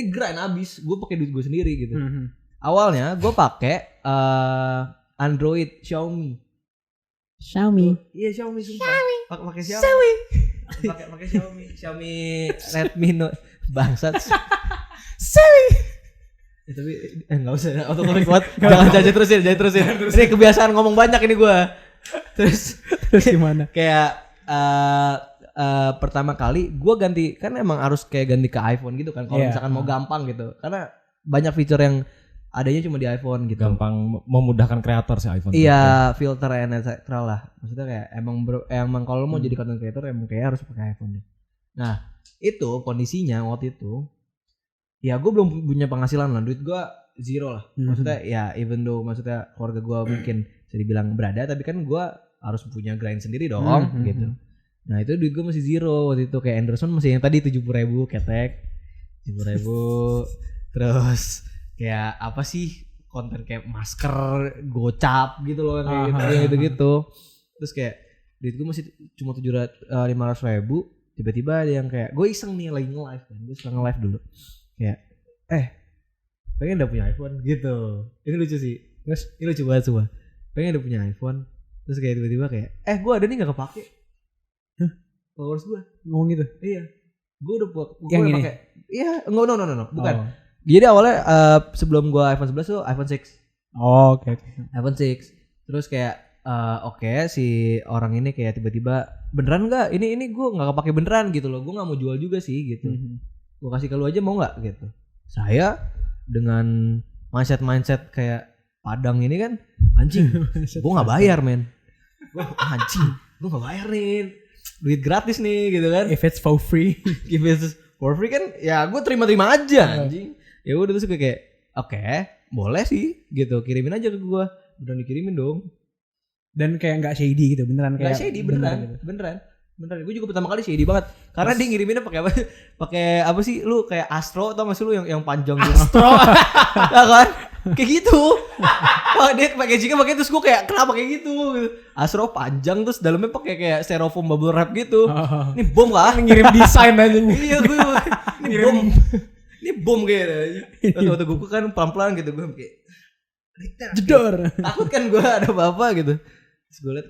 grind abis. Gue pakai duit gue sendiri gitu. Awalnya gue pakai Android Xiaomi. Iya Xiaomi sumpah. Pakai Xiaomi. Pakai Xiaomi Redmi Note bangsat. Xiaomi. Tapi enggak usah otomatis buat. Jangan terusin. Ini kebiasaan ngomong banyak ini gue. Terus gimana? Kayak pertama kali gue ganti, kan emang harus kayak ganti ke iPhone gitu kan kalau misalkan mau gampang gitu. Karena banyak fitur yang adanya cuma di iPhone gitu. Gampang memudahkan kreator sih iPhone. Iya, filter and etc lah. Maksudnya kayak emang kalau mau jadi content creator emang kayak harus pakai iPhone deh. Nah, itu kondisinya waktu itu ya gue belum punya penghasilan lah, duit gue zero lah. Maksudnya ya even though maksudnya keluarga gue mungkin bisa dibilang berada, tapi kan gue harus punya grind sendiri dong gitu. Nah, itu duit gue masih zero waktu itu, kayak Anderson masih yang tadi 70.000 ketek. 70.000 terus kayak apa sih konten kayak masker gocap gitu loh kayak gitu. Terus kayak duit gue masih cuma 500.000. Tiba-tiba ada yang kayak gue iseng nih lagi nge-live kan. Gue suka nge-live dulu. Kayak pengen udah punya iPhone gitu. Ini lucu sih. Terus ini lucu banget semua. Pengen udah punya iPhone. Terus kayak tiba-tiba kayak gue ada nih gak kepake. Followers gue ngomong gitu. Iya. Gue udah pakai. Iya, no. Bukan. Jadi awalnya sebelum gue iPhone 11 tuh iPhone 6. Oh, oke. iPhone 6. Terus kayak si orang ini kayak tiba-tiba beneran nggak? Ini gue nggak kepake beneran gitu loh. Gue nggak mau jual juga sih gitu. Gue kasih ke lu aja mau nggak gitu? Saya dengan mindset kayak Padang ini kan anjing. Gue nggak bayar men. Gue anjing. Gue nggak bayar nih. duit gratis nih gitu kan. If it's for free. If it's for free kan ya gue terima-terima aja anjing. Ya udah terus gue kayak oke, boleh sih gitu, kirimin aja ke gue. Udah dikirimin dong. Dan kayak nggak shady gitu, beneran kayak. Nggak shady, beneran. Gue juga pertama kali shady banget. Karena dia ngiriminnya pakai apa? Pakai apa sih? Lu kayak Astro tau gak sih lu yang panjang gitu. Astro. Ya kan? Kayak gitu. Oh, dia packagingnya pakai terus gue kayak kenapa kayak gitu? Astro panjang terus dalamnya pakai kayak styrofoam bubble wrap gitu. Ini bom kah? Ngirim desain aja nih. Iya gue. Ini bom. Ini bom kayaknya. Waktu gue kan pelan-pelan gitu gue kayak jedor. Takut kan gue ada apa-apa gitu. Terus gue liat,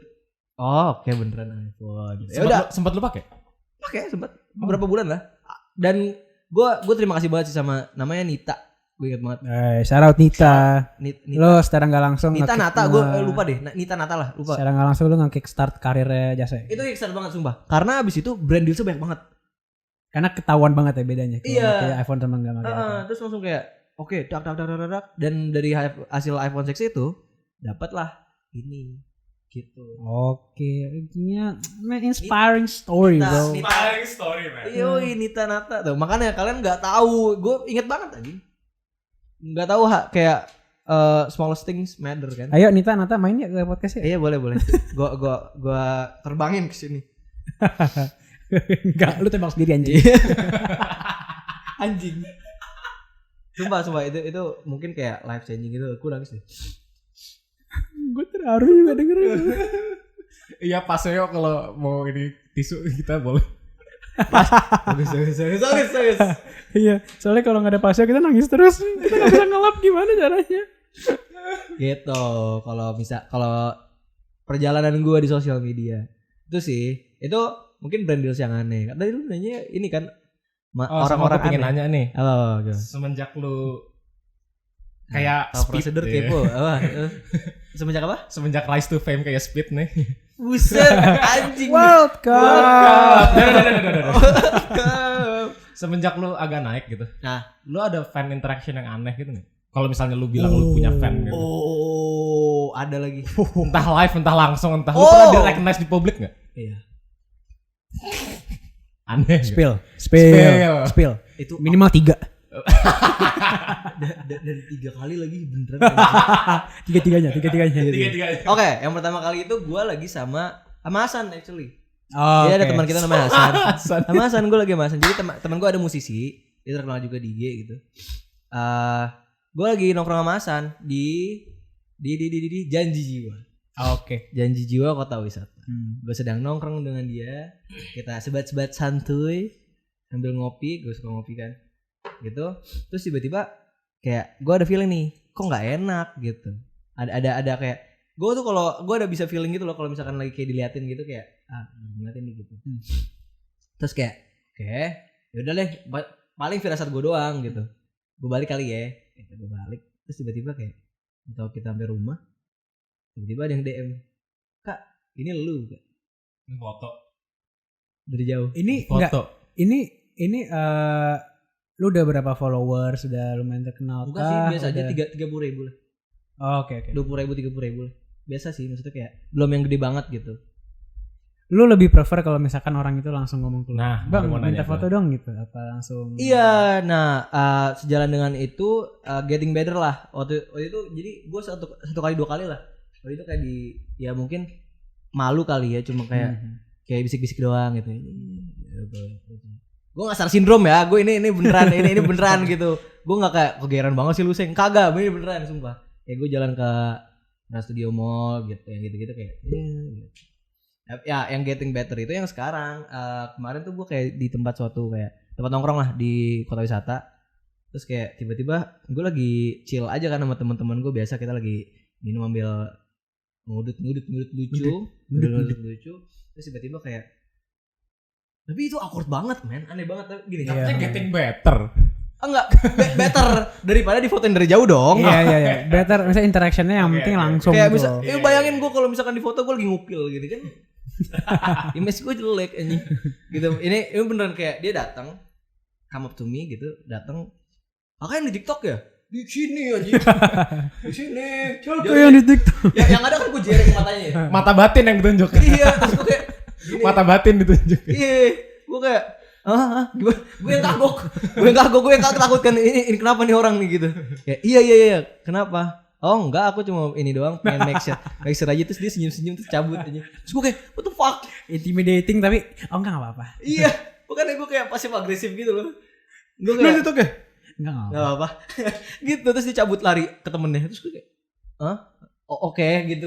oh oke beneran iPhone. Ya udah, Sempat lu pakai? pakai sempat beberapa bulan lah. Dan gue terima kasih banget sih sama namanya Nita. Gue inget banget. Shout out Nita. Nita. Lo secara nggak langsung. Nita Nata, gue lupa deh. Nita Nata lah, lupa. Secara nggak langsung lo nge-kickstart karirnya Jasa. Itu kickstart banget sumpah. Karena abis itu brand dealsnya banyak banget. Karena ketahuan banget ya bedanya. Iya. Pakai iPhone sama nggak pakai iPhone. Terus langsung kayak oke, dak. Dan dari hasil iPhone 6 itu dapatlah ini gitu. Oke, intinya inspiring story bro. Inspiring story man. Yoi, Nita Nata tuh. Makanya kalian nggak tahu, gue inget banget tadi. Nggak tahu kayak smallest things matter kan. Ayo Nita Nata main ya ke podcast ya. Iya boleh. Gua terbangin ke sini. Enggak, lu tembak sendiri anjing. Anjing. Sumpah itu mungkin kayak life changing gitu. Aku nangis deh. Gue terharu juga dengerin. Iya Pak Seo kalau mau ini tisu kita boleh. Bagus. Iya, soalnya kalau nggak ada pasnya kita nangis terus. Kita nggak bisa ngelap gimana caranya. Gitu. Kalau perjalanan gue di sosial media itu sih, itu mungkin brand deals yang aneh. Tadi lu nanya ini kan orang-orang pengen aneh. nanya nih. Apa? Semenjak lu kayak prosedur Speed kepo. Apa? Semenjak apa? Semenjak rise to fame kayak Speed nih. Buset, anjing. World Cup. Semenjak lu agak naik gitu. Nah, lu ada fan interaction yang aneh gitu nih? Kalau misalnya lu bilang lu punya fan gitu. Oh, ada lagi. Entah live, entah langsung, entah lu pernah di-recognize di publik enggak? Iya. Aneh. Spill. Itu minimal 3. dan 3 kali lagi beneran. Tiga-tiganya. Oke, yang pertama kali itu gue lagi sama Hasan actually. Oh, Jadi ada teman kita namanya Hasan. Hasan. Hasan gue lagi sama Hasan. Jadi teman gue ada musisi, dia terkenal juga di IG gitu. Gue lagi nongkrong sama Hasan di Janji Jiwa. Oke. Janji Jiwa Kota Wisata. Gue sedang nongkrong dengan dia, kita sebat-sebat santuy sambil ngopi, gue suka ngopi kan. Gitu. Terus tiba-tiba kayak gue ada feeling nih, kok nggak enak gitu. Ada kayak gue tuh kalau gue ada bisa feeling gitu loh kalau misalkan lagi kayak diliatin gitu kayak diliatin nih gitu. Terus kayak oke, yaudah deh, paling firasat gue doang gitu. Gue balik kali ya, gue balik. Terus tiba-tiba kayak atau kita sampai rumah, tiba-tiba ada yang DM, Kak, ini lu Kak. Foto Dari jauh. Ini foto. enggak. Ini lu udah berapa followers, sudah lumayan terkenal Bukan sih, biasa aja 30.000 lah. Oke. 20.000 30.000 lah. Biasa sih, maksudnya kayak belum yang gede banget gitu. Lu lebih prefer kalau misalkan orang itu langsung ngomong ke lu, Nah, Bang, mau minta nanya foto gua. dong gitu, apa langsung? Iya, nah sejalan dengan itu getting better lah. Waktu itu jadi gue satu kali 2 kali lah. Waktu itu kayak ya mungkin malu kali ya, cuma kayak bisik-bisik doang gitu. Gue gak star syndrome ya, gue ini beneran ini beneran gitu. Gue gak kayak kegeeran banget sih lu Seng, kagak, ini beneran sumpah. Kayak gue jalan ke Trans Studio Mall gitu, yang gitu-gitu kayak gitu. Ya yang getting better itu yang sekarang. Kemarin tuh gue kayak di tempat tempat nongkrong lah di kota wisata. Terus kayak tiba-tiba gue lagi chill aja kan sama teman-teman gue, biasa kita lagi minum ambil ngudut lucu. Terus tiba-tiba kayak, tapi itu awkward banget men, aneh banget. Tapi gini, Katanya getting better. Enggak, better daripada difotoin dari jauh dong. Iya. Better, misalnya interactionnya yang penting langsung. Kayak gitu. bayangin gue kalau misalkan di foto gue lagi ngupil gitu kan. Image gue jelek anjing. Gitu. Ini beneran kayak dia datang, come up to me gitu, datang. Makanya di TikTok ya? Di sini anjing. Di sini. Siapa yang di TikTok? Yang ada kan gue jereng matanya ya. Mata batin yang ditunjuk. Iya, terus gue kayak Mata batin ditunjuk. Iya, gue kayak gimana? Gue yang takutkan ini kenapa nih orang nih gitu. Ya, iya, kenapa? Oh enggak, aku cuma ini doang pengen make sure aja. Terus dia senyum-senyum terus cabut aja. Terus gue kayak what the fuck, intimidating tapi enggak apa-apa. Iya, bukan gue kayak pasif agresif gitu loh. Gue kayak Oke. Enggak apa-apa. Gitu terus dia cabut lari ke temennya. Terus gue kayak oke gitu.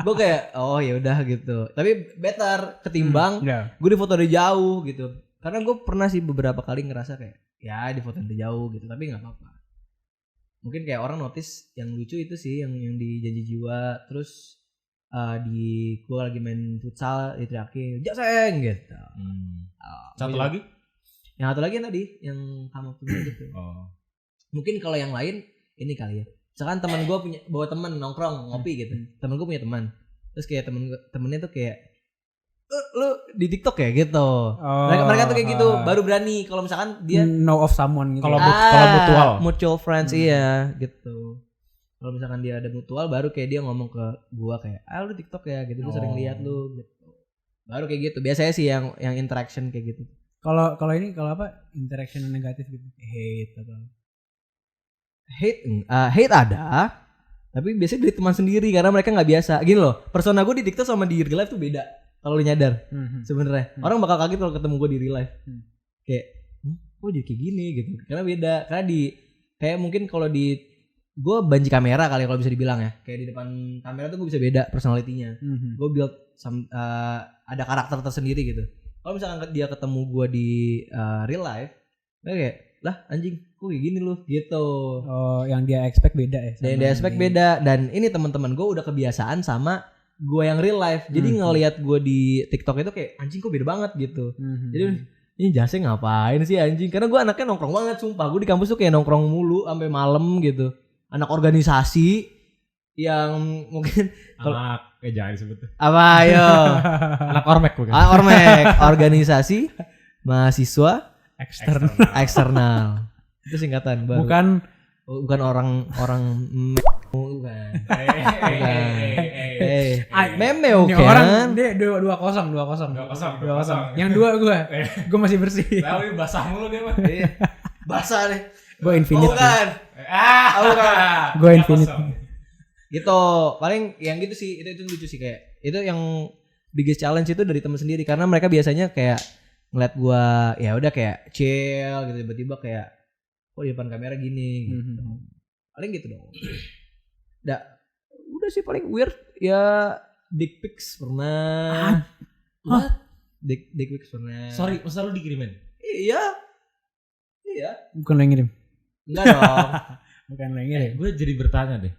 Gue kayak oh ya udah gitu. Tapi better ketimbang gue difoto dari jauh gitu. Karena gue pernah sih beberapa kali ngerasa kayak ya difoto dari jauh gitu, tapi enggak apa-apa. Mungkin kayak orang notice yang lucu itu sih yang di Janji Jiwa. Terus di gue lagi main futsal diteriakin Jaseng gitu. Satu lagi? Yang satu lagi yang tadi yang kamu punya gitu. Mungkin kalau yang lain ini kali ya. Misalkan teman gue punya bawa teman nongkrong ngopi gitu. Temen gue punya teman. Terus kayak temennya tuh kayak lu di TikTok ya gitu. Mereka tuh kayak gitu baru berani kalau misalkan dia know of someone gitu. Kalau mutual. Mutual friends iya gitu. Kalau misalkan dia ada mutual baru kayak dia ngomong ke gua kayak lu TikTok ya gitu. Gua sering lihat lu gitu. Baru kayak gitu. Biasanya sih yang interaction kayak gitu. Kalau apa interaction negatif gitu. Hate atau hate ada. Tapi biasanya dari teman sendiri karena mereka enggak biasa. Gini loh, persona gua di TikTok sama di real life tuh beda. Kalau lu nyadar sebenarnya orang bakal kaget kalau ketemu gue di real life kayak kok jadi kayak gini gitu karena beda. Karena kayak mungkin kalau di gue banji kamera kali kalau bisa dibilang ya, kayak di depan kamera tuh gue bisa beda personalitinya. Gue build ada karakter tersendiri gitu. Kalau misalkan dia ketemu gue di real life kayak lah anjing kok kayak gini lu gitu. Yang dia expect beda ya. Yang dia expect beda. Dan ini teman-teman gue udah kebiasaan sama gue yang real life. Jadi ngelihat gue di TikTok itu kayak anjing kok beda banget gitu. Jadi ini Jaseng ngapain sih anjing? Karena gue anaknya nongkrong banget sumpah. Gue di kampus tuh kayak nongkrong mulu sampai malam gitu. Anak organisasi yang mungkin jangan disebut. Apa ayo? Anak Ormek bukan? Ormek, organisasi mahasiswa eksternal. Itu singkatan baru. Bukan orang bukan. Meme oke kan? Dia 2-0. Yang 2 gue masih bersih. Tapi basah mulu dia mah. Basah nih. Gue infinite. Bukan. Gue infinite. Gitu. Paling yang gitu sih itu lucu sih kayak. Itu yang biggest challenge itu dari teman sendiri karena mereka biasanya kayak ngeliat gue ya udah kayak chill gitu tiba-tiba kayak di depan kamera gini gitu. Paling gitu dong. Udah sih paling weird ya dick pics pernah. Dick pics pernah. Sorry, masa lu dikirimin? Iya. Bukan lo yang ngirim. Enggak dong. Bukan lo yang ngirim. Gue jadi bertanya deh.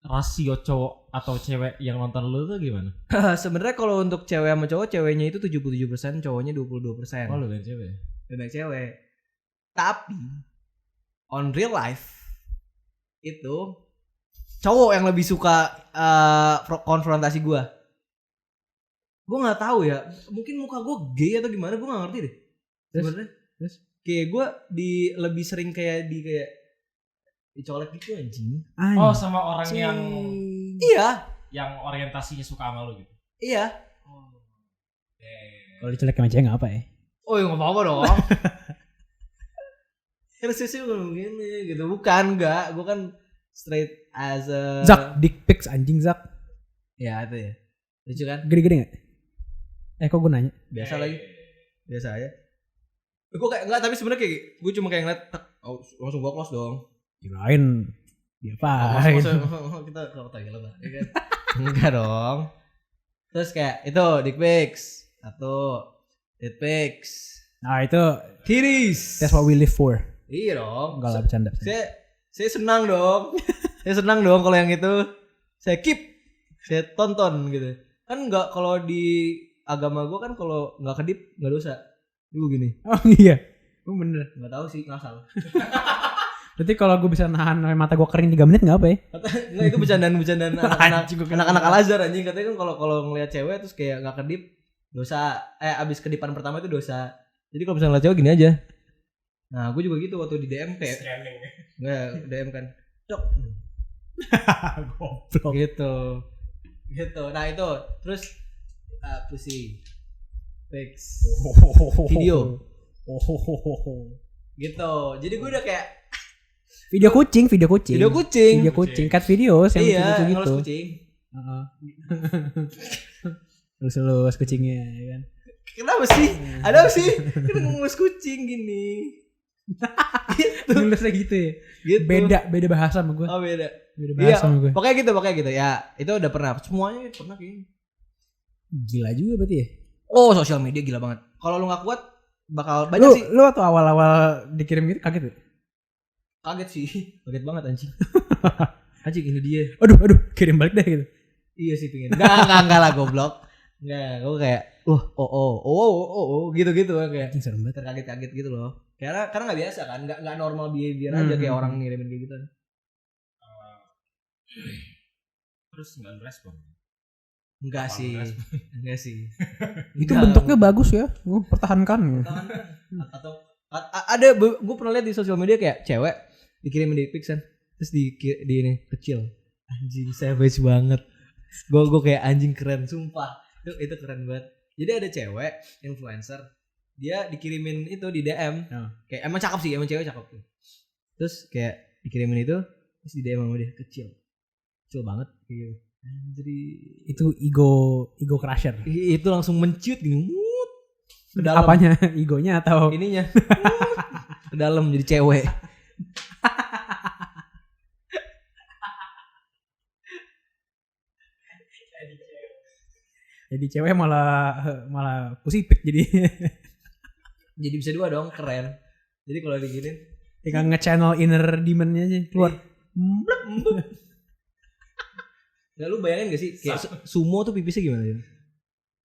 Rasio cowok atau cewek yang nonton lu tuh gimana? Sebenarnya kalau untuk cewek sama cowok, ceweknya itu 77%, cowoknya 22%. Oh, lu kan cewek. Lebih cewek. Tapi on real life itu cowok yang lebih suka konfrontasi gue. Gue nggak tahu ya, mungkin muka gue gay atau gimana, gue nggak ngerti deh. Sebenarnya, kayak gue lebih sering kayak dicolek gitu anjing. Oh, sama orang yang iya, yang orientasinya suka sama lu gitu. Iya. Kalau dicolek sama cewek nggak apa ya? Oh ya nggak apa-apa dong. Harusnya sih gini gitu, bukan enggak, gue kan straight as a Zak, dick pics anjing Zak. Ya itu ya, lucu kan? Gede-gede nggak? Kok gue nanya? Biasa lagi, biasa aja. Gue kayak enggak, tapi sebenarnya kayak gue cuma kayak ngeliat, langsung gue close dong. Kirain diapain? Kita kalau tanya lah, ya kan? Enggak dong. Terus kayak itu dick pics, dick pics. Nah itu titties. That's what we live for. Iya dong. Enggak lah bercanda. Saya senang dong. Saya senang dong kalau yang itu saya keep, saya tonton gitu. Kan enggak, kalau di agama gue kan kalau enggak kedip enggak dosa. Dulu gini. Oh iya. Bener. Enggak tahu sih, ngasal. Berarti kalau gue bisa nahan mata gue kering 3 menit enggak apa ya? Enggak, itu bercandaan anak-anak Al-Azhar anjing. Katanya kan kalau ngelihat cewek terus kayak enggak kedip dosa. Abis kedipan pertama itu dosa. Jadi kalau misalnya ngeliat cewek gini aja. Nah gue juga gitu waktu di DM kayak nggak DM kan cok goblok gitu. Nah itu terus Apa sih? Fix. Video. Gitu. Jadi gue udah kayak Video kucing. Video kucing. Cut video yang iya, gitu. ngelus kucing. Lulus kucingnya ya kan. Kenapa sih? Ada apa sih? Kan ngelus kucing gini. Gitu. Nulisnya gitu ya. Gitu. Beda bahasa sama gue. Oh beda. Beda bahasa sama gue. Pokoknya gitu. Ya, itu udah pernah. Semuanya pernah kayaknya. Gila juga berarti ya. Oh, sosial media gila banget. Kalau lu nggak kuat, bakal banyak sih. Lu waktu awal-awal dikirim gitu kaget ya? Kaget sih. Kaget banget anjing. Anjing ini dia. Aduh, kirim balik dah gitu. Iya sih pengen. Enggak lah goblok. Enggak, gue kayak gitu kayak Anjing serem banget. terkaget-kaget gitu loh. Karena nggak biasa kan, nggak normal behavior aja kayak orang ngirimin kayak gitu. Terus nggak respon. Enggak sih. Itu bentuknya bagus ya. Pertahankan. Atau ada gue pernah lihat di sosial media kayak cewek dikirimin dick pics kan, terus di ini kecil. Anjing savage banget. Gue kayak anjing keren sumpah. Itu keren banget. Jadi ada cewek influencer, dia dikirimin itu di DM. Kayak emang cakep sih, emang cewek cakep tuh. Terus kayak dikirimin itu, terus di DM sama dia kecil banget gitu. Jadi itu ego crusher. Itu langsung menciut gini. Ke dalam. Apanya? Egonya atau ininya? Ke dalam jadi cewek. Jadi cewek malah pusipik jadi. Jadi bisa dua dong, keren. Jadi kalau diginin tinggal nge-channel inner demon-nya aja keluar. Nah, lu bayangin gak sih kayak sumo tuh pipisnya gimana ya?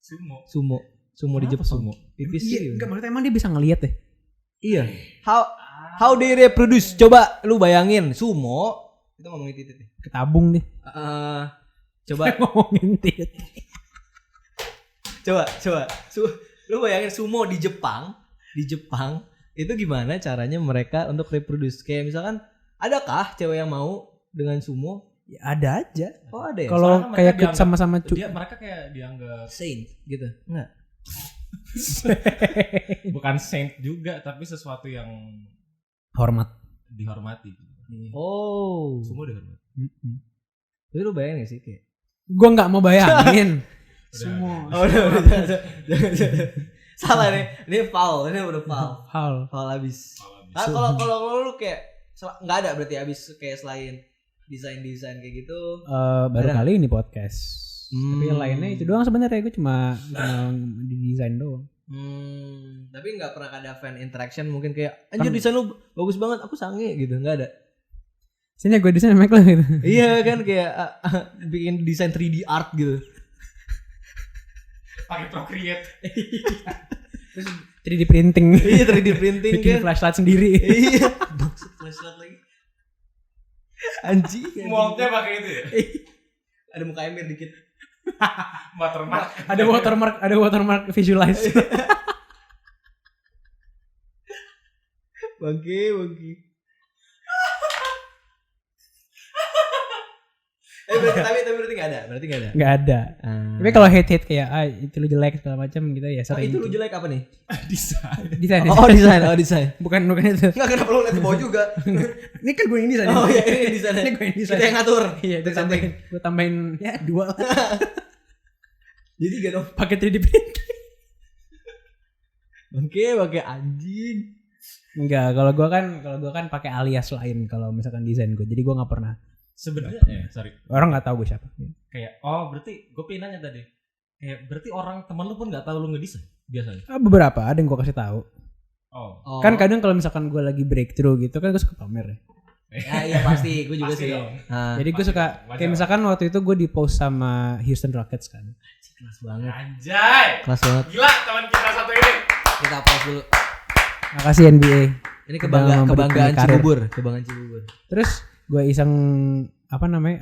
Sumo di Jepang. Sumo. Pipisnya gimana? Enggak, maksudnya emang dia bisa ngelihat deh. Iya. How they reproduce? Coba lu bayangin sumo itu ngomongin titit nih. Ketabung deh. Coba ngomongin titit. Coba. Lu bayangin sumo di Jepang itu gimana caranya mereka untuk reproduce? Kayak misalkan adakah cewek yang mau dengan sumo? Ya ada aja. Oh ada ya. Kalau kayak sama-sama mereka kayak dianggap saint gitu. Enggak. Bukan saint juga, tapi sesuatu yang dihormati. Oh. Sumo dihormati. Tapi lu bayangin gak sih kayak? Gua nggak mau bayangin. Sumo. Udah. Salah nih. Ini foul. Ini udah foul. Foul abis. Nah, kalau lu kayak nggak ada berarti abis kayak selain desain kayak gitu. Baru kali ini podcast. Tapi yang lainnya itu doang sebenarnya. Gue cuma di desain doang. Tapi nggak pernah ada fan interaction mungkin kayak anjir desain lu bagus banget, aku sange gitu, nggak ada. Sini gue desain Mac lah gitu. Iya kan kayak bikin desain 3D art gitu. Pakai Procreate. Terus 3D printing. Iya 3D printing bikin kan. flashlight sendiri. Iya. Maksud flashlight lagi. Anjing. Moldnya pakai itu ya. Ada muka Emir dikit. Watermark. Ada watermark visualize. Bangke. Berarti nggak ada. Nggak ada. Tapi kalau hate kayak itu lu jelek segala macam gitu ya sering. Itu lu jelek apa nih? Desain. Desain. Bukan itu. Enggak, kenapa lu lihat ke bawah juga? Ini kan gue yang desain. Oh iya, ini desain. Ini gue yang desain. Kita yang ngatur. Iya, gue tambahin ya 2 lah. Jadi gak dong. Pakai 3D print. Bangke anjing. Enggak, kalau gue kan pakai alias lain kalau misalkan desain gue. Jadi gue enggak pernah. Sebenarnya orang nggak tahu gue siapa. Kayak berarti gue pengen nanya tadi. Kayak berarti orang teman lu pun nggak tahu lu ngedesain biasanya. Beberapa ada yang gue kasih tahu. Oh. Kan kadang kalau misalkan gue lagi breakthrough gitu kan gue suka pamer ya. Ya iya pasti, gue juga sih. Jadi gue suka kayak misalkan waktu itu gue di post sama Houston Rockets kan. Kelas banget. Anjay. Kelas banget. Gila teman kita satu ini. Kita pause dulu. Makasih NBA. Ini kebanggaan Cibubur. Terus gue iseng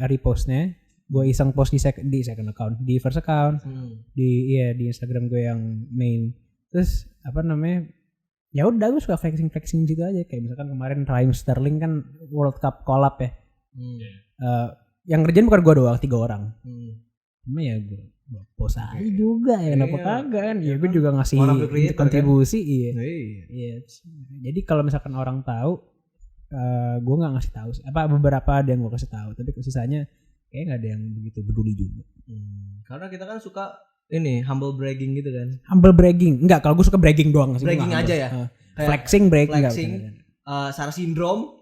repostnya, gue iseng post di second account, di first account, di Instagram gue yang main. Terus ya udah gue suka flexing gitu aja, kayak misalkan kemarin Raheem Sterling kan World Cup collab ya. Yang kerjaan bukan gue doang, 3 orang. Cuma ya gue Bos aja juga ya, kenapa kagak kan? Ya gue juga ngasih kontribusi kan? Iya. Jadi kalau misalkan orang tahu, gue nggak ngasih tahu. Beberapa ada yang gue kasih tahu, tapi sisanya kayak nggak ada yang begitu peduli juga. Karena kita kan suka ini humble bragging gitu kan. Humble bragging, enggak, kalau gue suka bragging doang sih. Bragging aja ya. Flexing, bragging. Star syndrome.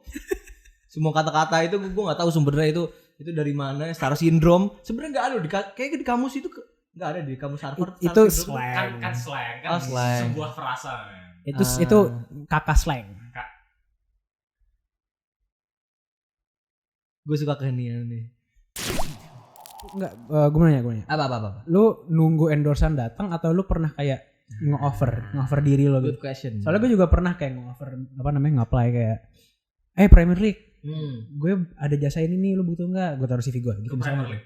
Semua kata-kata itu gue nggak tahu sumbernya itu dari mana. Star syndrome sebenarnya nggak ada kayak di kamus itu nggak ada di kamus Harvard. Itu slang. Kan slang kan sebuah frasa. Itu kakak slang. Gue suka kehenian nih. Enggak, gue nanya. Apa? Lu nunggu endorsean datang atau lu pernah kayak nge-offer diri lo gitu? Good question. Soalnya gue juga pernah kayak nge-apply kayak Premier League. Gue ada jasa ini nih, lu butuh enggak? Gue taruh CV gue gitu misalnya.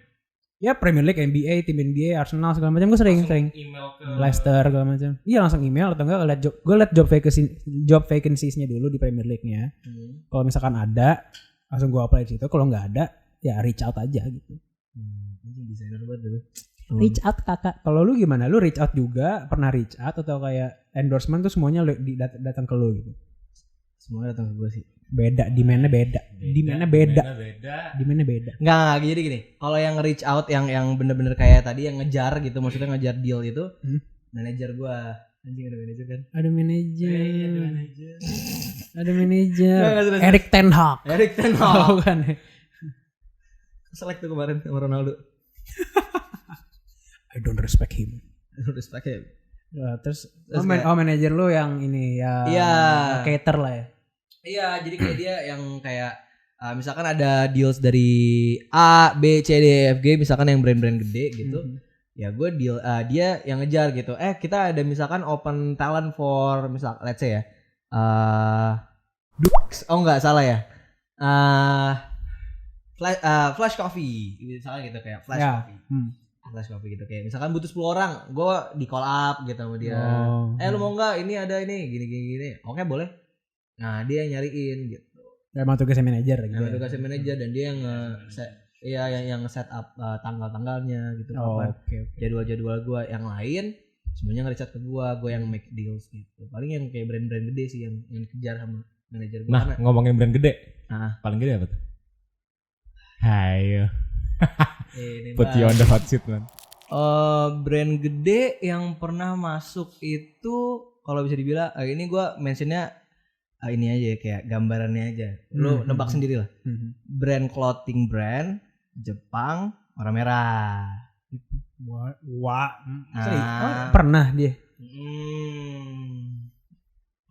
Ya Premier League, NBA, tim NBA, Arsenal segala macam gue sering email ke Leicester segala macam. Iya langsung email atau enggak lihat job vacancies-nya dulu di Premier League-nya. Kalau misalkan ada langsung gue apply di situ. Kalau enggak ada ya reach out aja gitu. Desainer banget dulu. Reach out kakak. Kalau lu gimana? Lu reach out juga? Pernah reach out atau kayak endorsement tuh semuanya datang ke lu gitu? Semuanya datang ke gue sih. Beda, demand-nya beda. Enggak, jadi gini. Kalau yang reach out yang bener-bener kayak tadi yang ngejar gitu, maksudnya ngejar deal itu, manajer gue. Anjing ada manajer kan? Ada manajer. Erik Ten Hag. Oh, kan. Selek tuh kemarin sama Ronaldo. I don't respect him. Ya, terus manajer lu yang ini ya. Iya. Cater lah ya. Iya, jadi kayak dia yang kayak misalkan ada deals dari A, B, C, D, F, G, misalkan yang brand-brand gede gitu. Ya gue deal dia yang ngejar gitu. Kita ada misalkan open talent for misal let's say ya. Enggak salah ya. Flash Coffee misalkan gitu kayak Flash Coffee. Flash Coffee gitu kayak misalkan butuh 10 orang, gue di call up gitu sama dia. Lu mau enggak ini ada ini gini. Oke, boleh. Nah, dia yang nyariin gitu. Emang tugasnya manajer gitu. Emang tugasnya manajer dan dia yang set up tanggal-tanggalnya gitu. Jadwal-jadwal gue yang lain semuanya nge-reach ke gue yang make deals gitu. Paling yang kayak brand-brand gede sih yang kejar sama manajer gue. Nah, ngomongin brand gede. Paling gede apa tuh? Hayo. Put you on the hot seat, man. Brand gede yang pernah masuk itu kalau bisa dibilang ini gue mentionnya ini aja ya, kayak gambarannya aja. Lu nebak sendiri lah. Brand clothing brand Jepang warna merah. Pernah dia.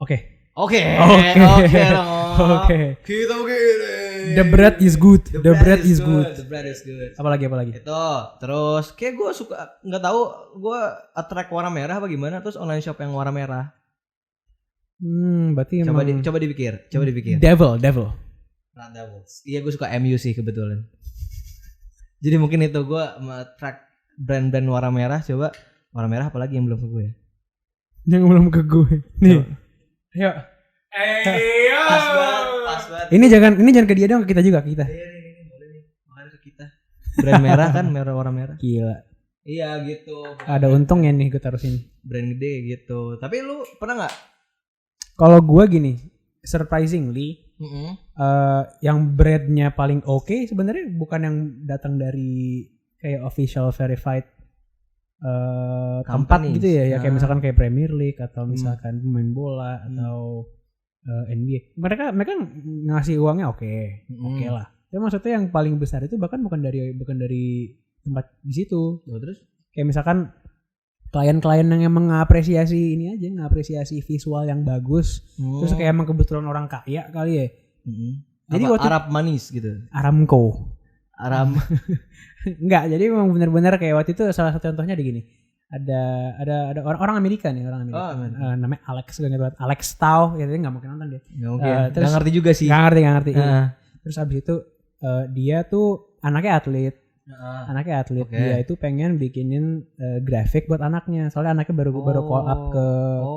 Oke. Kita begini. The bread is good. Apalagi. Itu. Terus kayak gue suka nggak tahu gue attract warna merah apa gimana, terus online shop yang warna merah. Berarti coba dipikir. Devil. Not Devils. Iya, gue suka MU sih kebetulan. Jadi mungkin itu gue track brand-brand warna merah. Coba warna merah apalagi yang belum ke gue? Yang belum ke gue. Nih. Ayo. Pas banget. Ini jangan ke dia dong, ke kita juga, ke kita. Iya, ini boleh nih. Makanya ke kita. Brand merah kan, warna merah. Gila. Iya gitu. Ada untungnya nih gue taruh sini. Brand gede gitu. Tapi lu pernah nggak? Kalau gue gini, surprisingly, yang brandnya paling oke sebenarnya bukan yang datang dari kayak official verified tempat gitu ya, kayak misalkan kayak Premier League atau misalkan pemain bola atau NBA. Mereka ngasih uangnya oke lah. Tapi maksudnya yang paling besar itu bahkan bukan dari tempat di situ. Terus kayak misalkan klien-klien yang emang ngapresiasi visual yang bagus, terus kayak emang kebetulan orang kaya kali ya. Jadi Arab manis gitu. Aramco. Enggak, jadi emang benar-benar kayak waktu itu salah satu contohnya di gini. Ada orang Amerika nih, namanya Alex, Alex Tau, ya nggak mungkin nonton dia. Nggak ngerti juga sih. Nggak ngerti. Terus abis itu dia tuh anaknya atlet. Dia itu pengen bikinin grafik buat anaknya, soalnya anaknya baru call up ke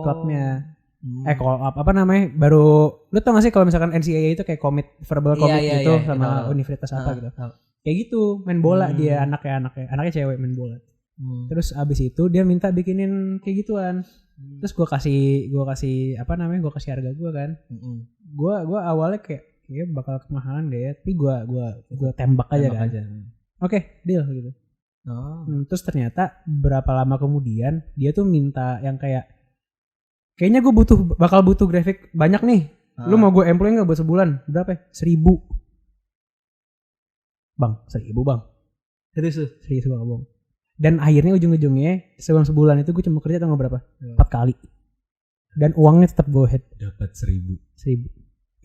klubnya. Call up apa namanya, baru lu tau gak sih kalau misalkan NCAA itu kayak verbal commit sama universitas apa gitu. Kayak gitu, main bola dia anaknya cewek main bola. Terus abis itu dia minta bikinin kayak gituan. Terus gue kasih gue kasih harga gue kan. Gue awalnya kayak bakal kemahalan gak ya, tapi gue tembak aja kan. Oke, deal gitu. Terus ternyata berapa lama kemudian dia tuh minta yang kayaknya gue bakal butuh grafik banyak nih. Lu mau gue employ nggak buat sebulan? Berapa? 1.000. Bang, 1.000 bang. Serius bang, bang. Dan akhirnya ujung-ujungnya sebulan itu gue cuma kerja tanggal berapa? 4 kali. Dan uangnya tetap go ahead. Dapat 1.000.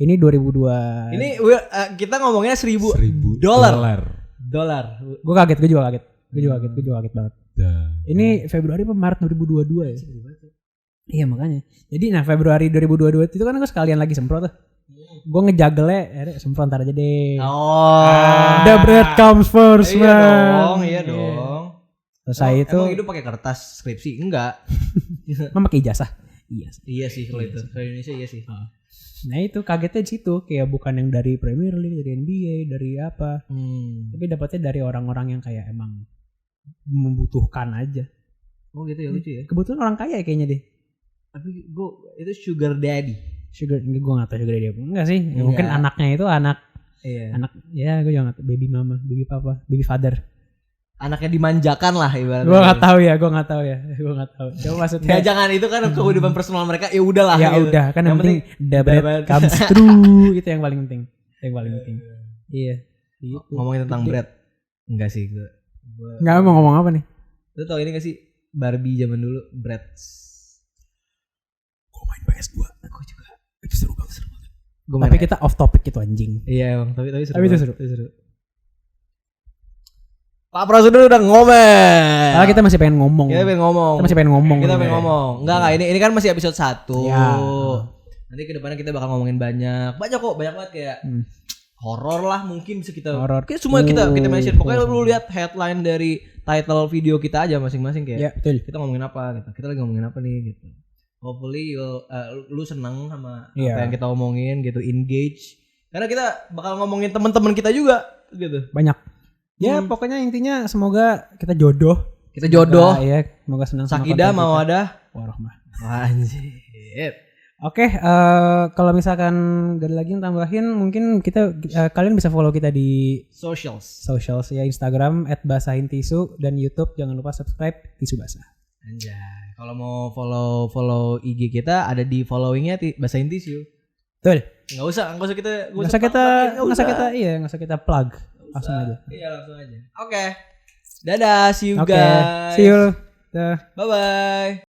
Ini 2002. Ini kita ngomongnya 1.000 dolar. Gue kaget, gue juga kaget banget. Ini Februari apa Maret 2022 ya? Iya makanya. Jadi Februari 2022 itu kan gue sekalian lagi semprot tuh. Gue ngejagelnya, semprot ntar aja deh. The bread comes first, man. Iya dong. Selesai itu. Emang hidup pakai kertas skripsi? Enggak. Emang pakai ijazah? Iya sih kalau itu. Kalau Indonesia iya sih. Nah itu kagetnya di situ, kayak bukan yang dari Premier League, dari NBA, dari apa. Tapi dapatnya dari orang-orang yang kayak emang membutuhkan aja. Oh gitu ya, lucu ya. Kebetulan orang kaya kayaknya deh. Tapi itu sugar daddy. Gue gak tau sugar daddy apa enggak sih. Ya, mungkin anaknya itu anak. Ya gue juga gak tau. Baby mama, baby papa, baby father. Anaknya dimanjakan lah ibaratnya. Gue gak tahu ya. Coba maksudnya. Ya jangan, itu kan kehidupan personal mereka. Ya udahlah. Ya gitu. udah kan yang penting the bread comes through. Itu yang paling penting. Iya. Gitu. Ngomongin tentang bread. Enggak sih. Enggak mau ngomong apa nih? Lu tau ini gak sih? Barbie zaman dulu bread. Gue main PS2. Gue juga. Itu seru banget. Tapi kita off topic itu anjing. Iya emang. Tapi seru. Tapi itu seru. Pak Prosedur udah ngomel. Kita masih pengen ngomong. Kita pengen ngomong. Enggak. Ini kan masih episode 1. Ya. Nanti kedepannya kita bakal ngomongin banyak banget kayak horor lah, mungkin bisa kita. Kayak semua kita mention. Pokoknya lu lihat headline dari title video kita aja masing-masing kayak. Ya, betul. Kita ngomongin apa gitu. Kita lagi ngomongin apa nih gitu. Hopefully lu seneng sama apa yang kita omongin gitu, engage. Karena kita bakal ngomongin teman-teman kita juga gitu. Banyak. Ya pokoknya intinya semoga kita jodoh. Iya, semoga senang sama Sakidah mawadah warahmah. Anjir. Oke, kalau misalkan gak ada lagi yang tambahin, mungkin kita kalian bisa follow kita di socials ya, Instagram @basahintisu dan YouTube jangan lupa subscribe Tisu Basah. Anjay. Kalau mau follow IG kita ada di followingnya Basahin Tisu. Betul. Nggak usah kita plug. Langsung aja. Iya, langsung aja. Oke. Dadah, see you guys. See you. Bye bye.